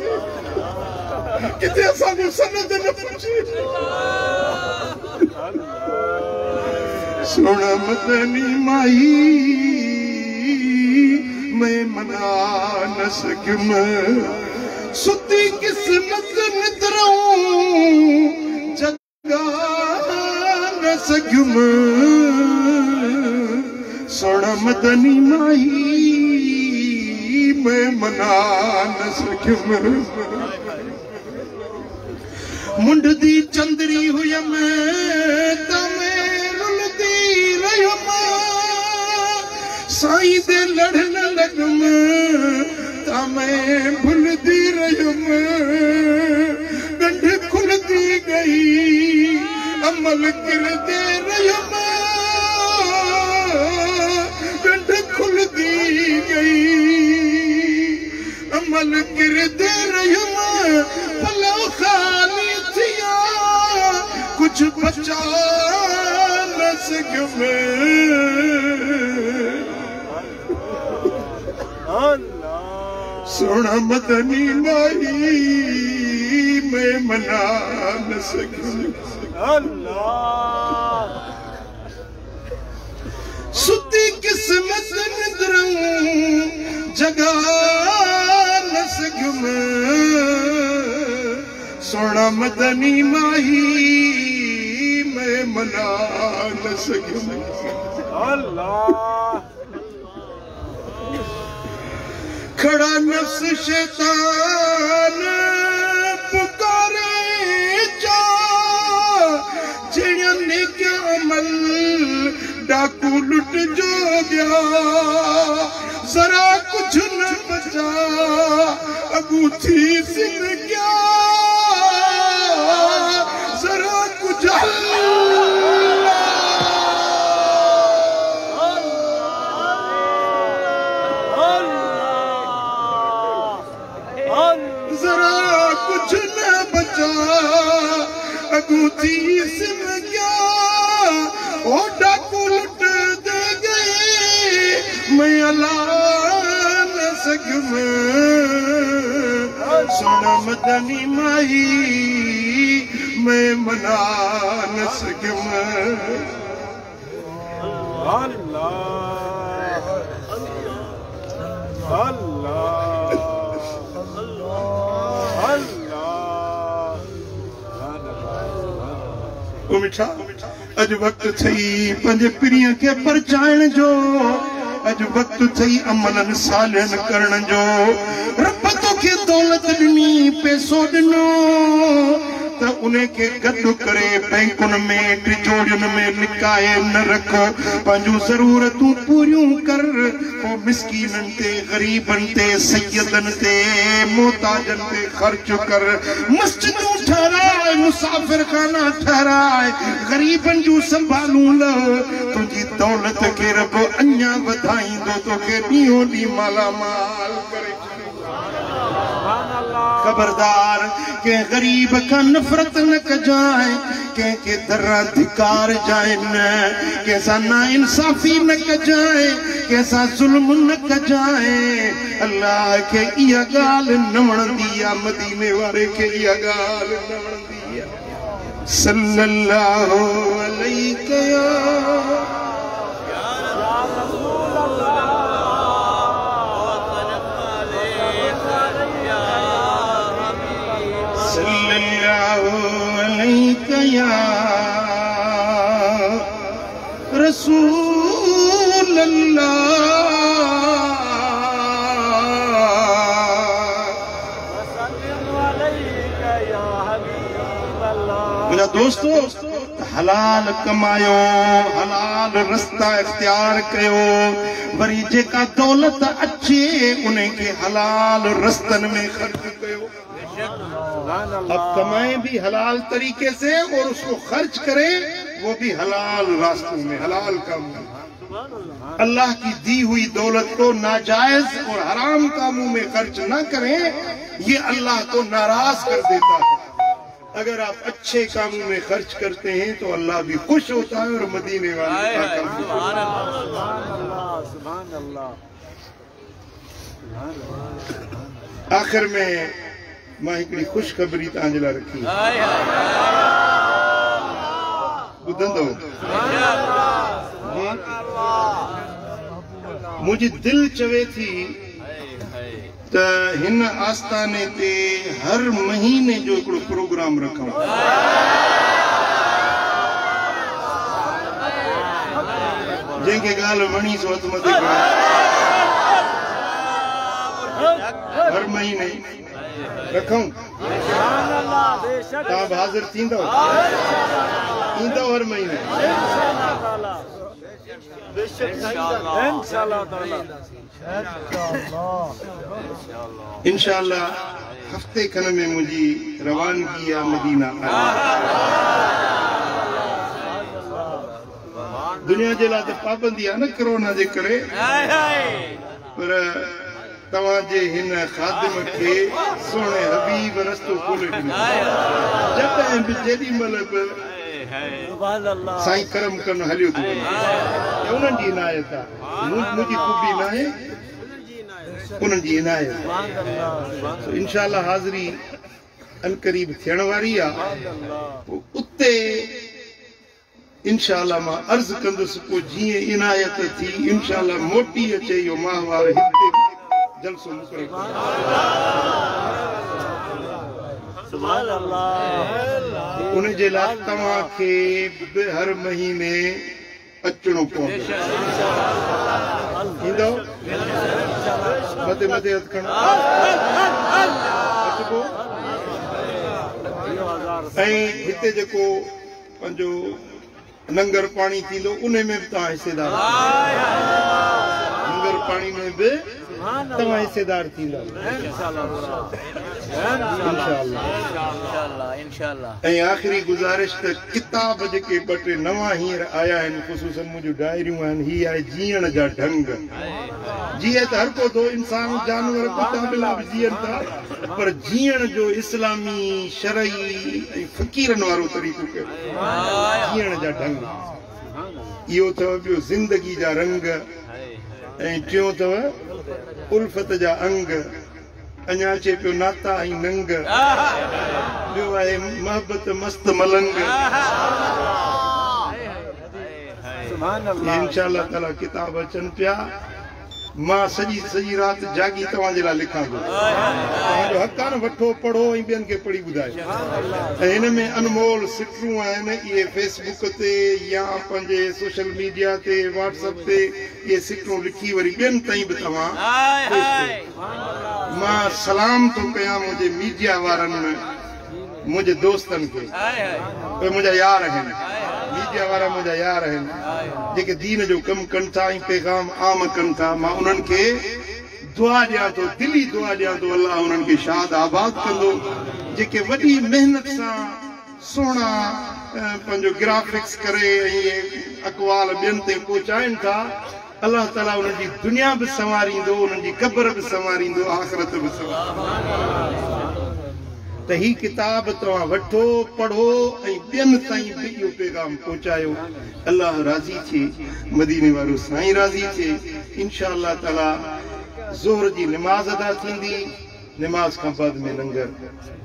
کتے اسانی سند نہ پوچھے سونا مدنی مائی میں منا نہ سکم ستی قسمت ندروں جگہ نہ سکم سونا مدنی مائی میں منا نہ سکم منڈ دی چندری ہویم تمہیں رلدی رہیم سائی دے لڑن لگم تمہیں بھلدی رہیم گنڈ کھلدی گئی عمل کردے رہیم گنڈ کھلدی گئی عمل کردے رہیم پھلا خالی تھیا کچھ بچا نہ سکم سونا مدنی مائی میں منا نہ سکوں ستی قسمت ندروں جگہ نہ سکوں سونا مدنی مائی میں منا نہ سکوں کھڑا نفس شیطان پکارے جا جڑیاں نیکیاں عمل ڈاکو لٹ جو گیا ذرا کچھ نہ بچا اگو تھی سن گیا ذرا کچھ اگوتی سن گیا وہ ڈاکو لٹ دے گئے میں اللہ نہ سکوں سونا مدنی مائی میں منا نہ سکوں او مٹھا اج وقت تھئی پنج پریاں کے پرچائن جو اج وقت تھئی عملن صالحن کرن جو رب تو کے دولت ڈنی پیسو ڈنو تا انہیں کے گڈو کرے بینکن میں ٹجوڑین میں نکائے نہ رکھو پنجو ضرورتوں پوریوں کر او مسکینن تے غریبن تے سیدن تے محتاجن تے خرچ کر مسجدوں ٹھہرائے مسافر خانہ ٹھہرائے غریبن جو سنبھالوں لو تجھی دولت کے رب انیا بدھائیں دو تو کہ نیوں دی مالا مال کرے خبردار کہ غریب کا نفرت نہ کجائیں کہ درہ دھکار جائیں کیسا نا انصافی نہ کجائیں کیسا ظلم نہ کجائیں اللہ کے یہ گال نمڑ دیا مدینے والے کے یہ گال نمڑ دیا صلی اللہ علیہ یا رسول اللہ میرا دوستو حلال کمایو حلال رستہ اختیار کریو بری جے کا دولت اچھے انہیں کے حلال رستن میں خرچ کریو اب کمائیں بھی حلال طریقے سے اور اس کو خرچ کریں وہ بھی حلال راستوں میں حلال کاموں میں اللہ کی دی ہوئی دولت کو ناجائز اور حرام کاموں میں خرچ نہ کریں یہ اللہ کو ناراض کر دیتا ہے اگر آپ اچھے کاموں میں خرچ کرتے ہیں تو اللہ بھی خوش ہوتا ہے اور مدینے والے آخر میں ماں ہکڑی خوش خبری تانجلا رکھی بدن دو مجھے دل چوے تھی تا ہن آستانے تے ہر مہینے جو اکڑو پروگرام رکھاں جن کے گال ونی سو اتمتے کرا ہر مہینے رکھوں آپ حاضر تین دو ہر مہینے انشاءاللہ ہفتے کھن میں مجھے روانگی یا مدینہ دنیا جلا تے پابندی نہ کرونا دے کرے پر تواجے ہن خادم کے سونے حبیب رستو کھولے جب تائیں بجیدی ملب سائیں کرم کرنا حلیو تو انہاں دی عنایت مجھے خوبی نہ ہے انہن جی عنایت انشاءاللہ حاضری ان قریب تھیण واری آ اتے انشاءاللہ ماں عرض کندس کو جیئے عنایت تھی انشاءاللہ موٹی اچے یو ماہوار ہتے جلسو مقرر سبحان اللہ انہیں جے لائے تمہاں کے ہر مہینے اچھنو پہنچ ہندو مدے مدے اتکھنو اچھکو ऐं हिते जेको पंहिंजो लंगर पाणी थींदो उन में बि तव्हां हिसेदार लंगर पाणी में बि तव्हां हिसेदार थींदा ऐं आख़िरी गुज़ारिश त किताब जेके ॿ टे नवां हींअर आया आहिनि ख़ुसूसन मुंहिंजूं डायरियूं आहिनि ही आहे जीअण जा ढंग जीअं त हर को दो इंसान जानवर कुता बिला बि जीअनि था पर जीअण जो इस्लामी शरई ऐं फ़क़ीरनि वारो तरीक़ो कयो जीअण जा ढंग इहो अथव ॿियो ज़िंदगी जा रंग ऐं टियों अथव उल्फत जा अंग अञा अचे पियो नाता ऐं नंग ॿियो आहे मोहबत मस्त मलंग इंशाअल्लाह ताला किताब अचनि पिया मां सॼी रात जागी तव्हांजे लाइ लिखां थो तव्हांजो हक़ आहे न वठो पढ़ो ऐं ॿियनि खे पढ़ी ॿुधायो ऐं हिन में अनमोल सिटरूं आहिनि इहे फेसबुक ते या पंहिंजे सोशल मीडिया ते व्हाट्सएप ते इहे सिटरूं लिखी वरी ॿियनि ताईं बि तव्हां मां सलाम थो कयां मुंहिंजे मीडिया वारनि मुंहिंजे दोस्तनि खे उहे मुंहिंजा यार आहिनि मीडिया वारा मुंहिंजा यार आहिनि जेके दीन जो कमु कनि था ऐं पैगाम आम कनि था मां उन्हनि खे दुआ ॾियां थो दिली दुआ ॾियां थो अलाह उन्हनि खे शाद आबाद कंदो जेके वॾी महिनत सां सुहिणा पंहिंजो ग्राफिक्स करे ऐं अक़वाल ॿियनि ताईं पहुचाइनि था अलाह ताला उन्हनि जी दुनिया बि संवारींदो उन्हनि जी क़बर बि संवारींदो आख़िरत बि संवारींदो त ही किताब तव्हां वठो पढ़ो ऐं ॿियनि ताईं बि इहो पैगाम पहुचायो अलाह राज़ी थिए मदीने वारो साईं राज़ी थिए इंशाअल्लाह ताला ज़ोहर जी निमाज़ अदा थींदी निमाज़ खां बाद में लंगर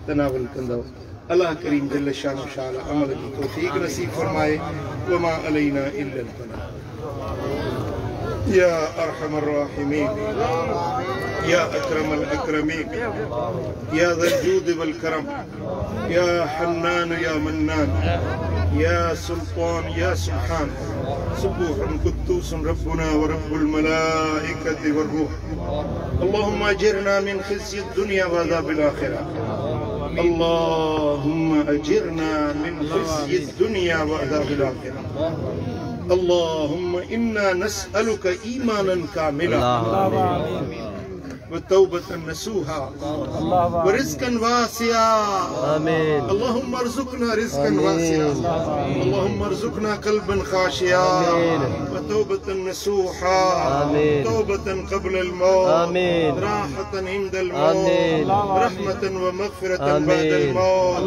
तनावल कंदव अल्लाह करीम जल शानो शान अमल जी तौफ़ीक़ नसीब फरमाए वमा अलैना इल्लल बलाग या अरहमर राहिमीन या अकरमल अकरमीन या ज़ल जूद वल करम या हन्नान या मन्नान या सुल्तान या सुब्हान सुबूहन कुद्दूस रब्बुना व रब्बुल मलाइकति वर्रूह अल्लाहुम्मा अजिरना मिन खिज़्यि दुनिया व अज़ाबिल आखिरह अल्लाहुम्मा अजिरना मिन खिज़्यि दुनिया व अज़ाबिल आखिरह اللهم إنا نسألك إيمانا كاملا وتوبة نصوحا ورزقا واسعا آمين اللهم ارزقنا رزقا واسعا اللهم ارزقنا قلبا خاشعا وتوبة نصوحا توبة قبل الموت راحة عند الموت رحمة ومغفرة بعد الموت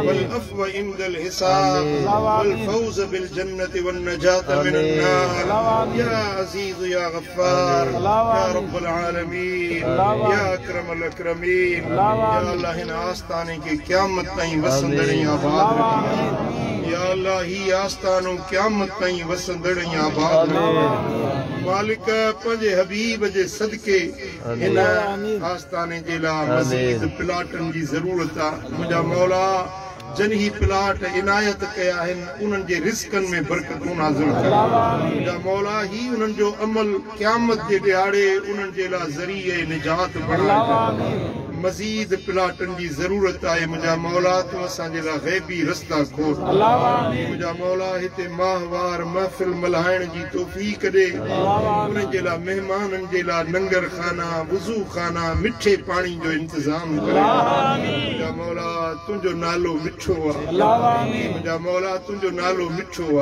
والعفو عند الحساب والفوز بالجنة والنجاة من النار يا عزيز يا غفار يا رب العالمين یا اکرم الاکرمین یا اللہ ان آستانے کی قیامت تائیں وسندڑیں آباد رکھیں یا اللہ ہی آستانوں قیامت تائیں وسندڑیں آباد رکھیں مالک پنجے حبیب جے صدقے ان آستانے جیلا مزید پلاٹن جی ضرورت ہے مجھا مولا جن ہی پلاٹ عنایت کیا ہے انہن جے رزقن میں برکتوں نازل کر یا مولا ہی انہن جو عمل قیامت جے ڈیاڑے انہن جے لا ذریعہ نجات بنا مزید پلاٹن جی ضرورت ہے مجھا مولا تو اساں جے لا غیبی رستہ کھول مجھا مولا ہتے ماہوار محفل ملائن جی توفیق دے انہن جے لا مہمانن جے لا ننگر خانہ وضو خانہ مٹھے پانی جو انتظام کرے مجھا مولا تنجو نالو مٹھو مجھا مولا تنجو نالو مٹھو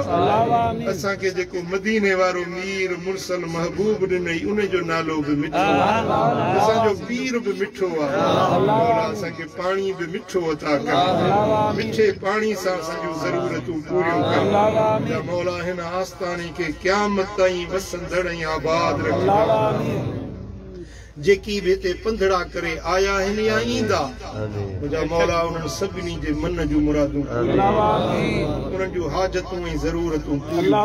اساں کے جے کو مدینے وارو میر مرسل محبوب ڈنئی انہیں جو نالو بھی مٹھو اساں جو پیر بھی مٹھو مولا اساں کے پانی بھی مٹھو عطا کر مٹھے پانی سا اساں جو ضرورتوں پوریوں کر یا مولا ہن آستانی کے قیامت تائیں وسندڑیں آباد رکھ जेकी भी ते पंधड़ा करे आया हिन या ईंदा मुंहिंजा मौला उन्हनि सभिनी जे मन जूं मुरादूं उन्हनि जूं हाजतूं ऐं ज़रूरतूं पूरियूं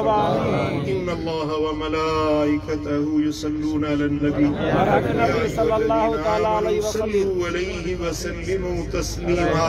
इन अल्लाह व मलाइकतहू युसल्लूना अलन नबी सल्लल्लाहु तआला अलैहि वसल्लम व सल्लिमू तस्लीमा।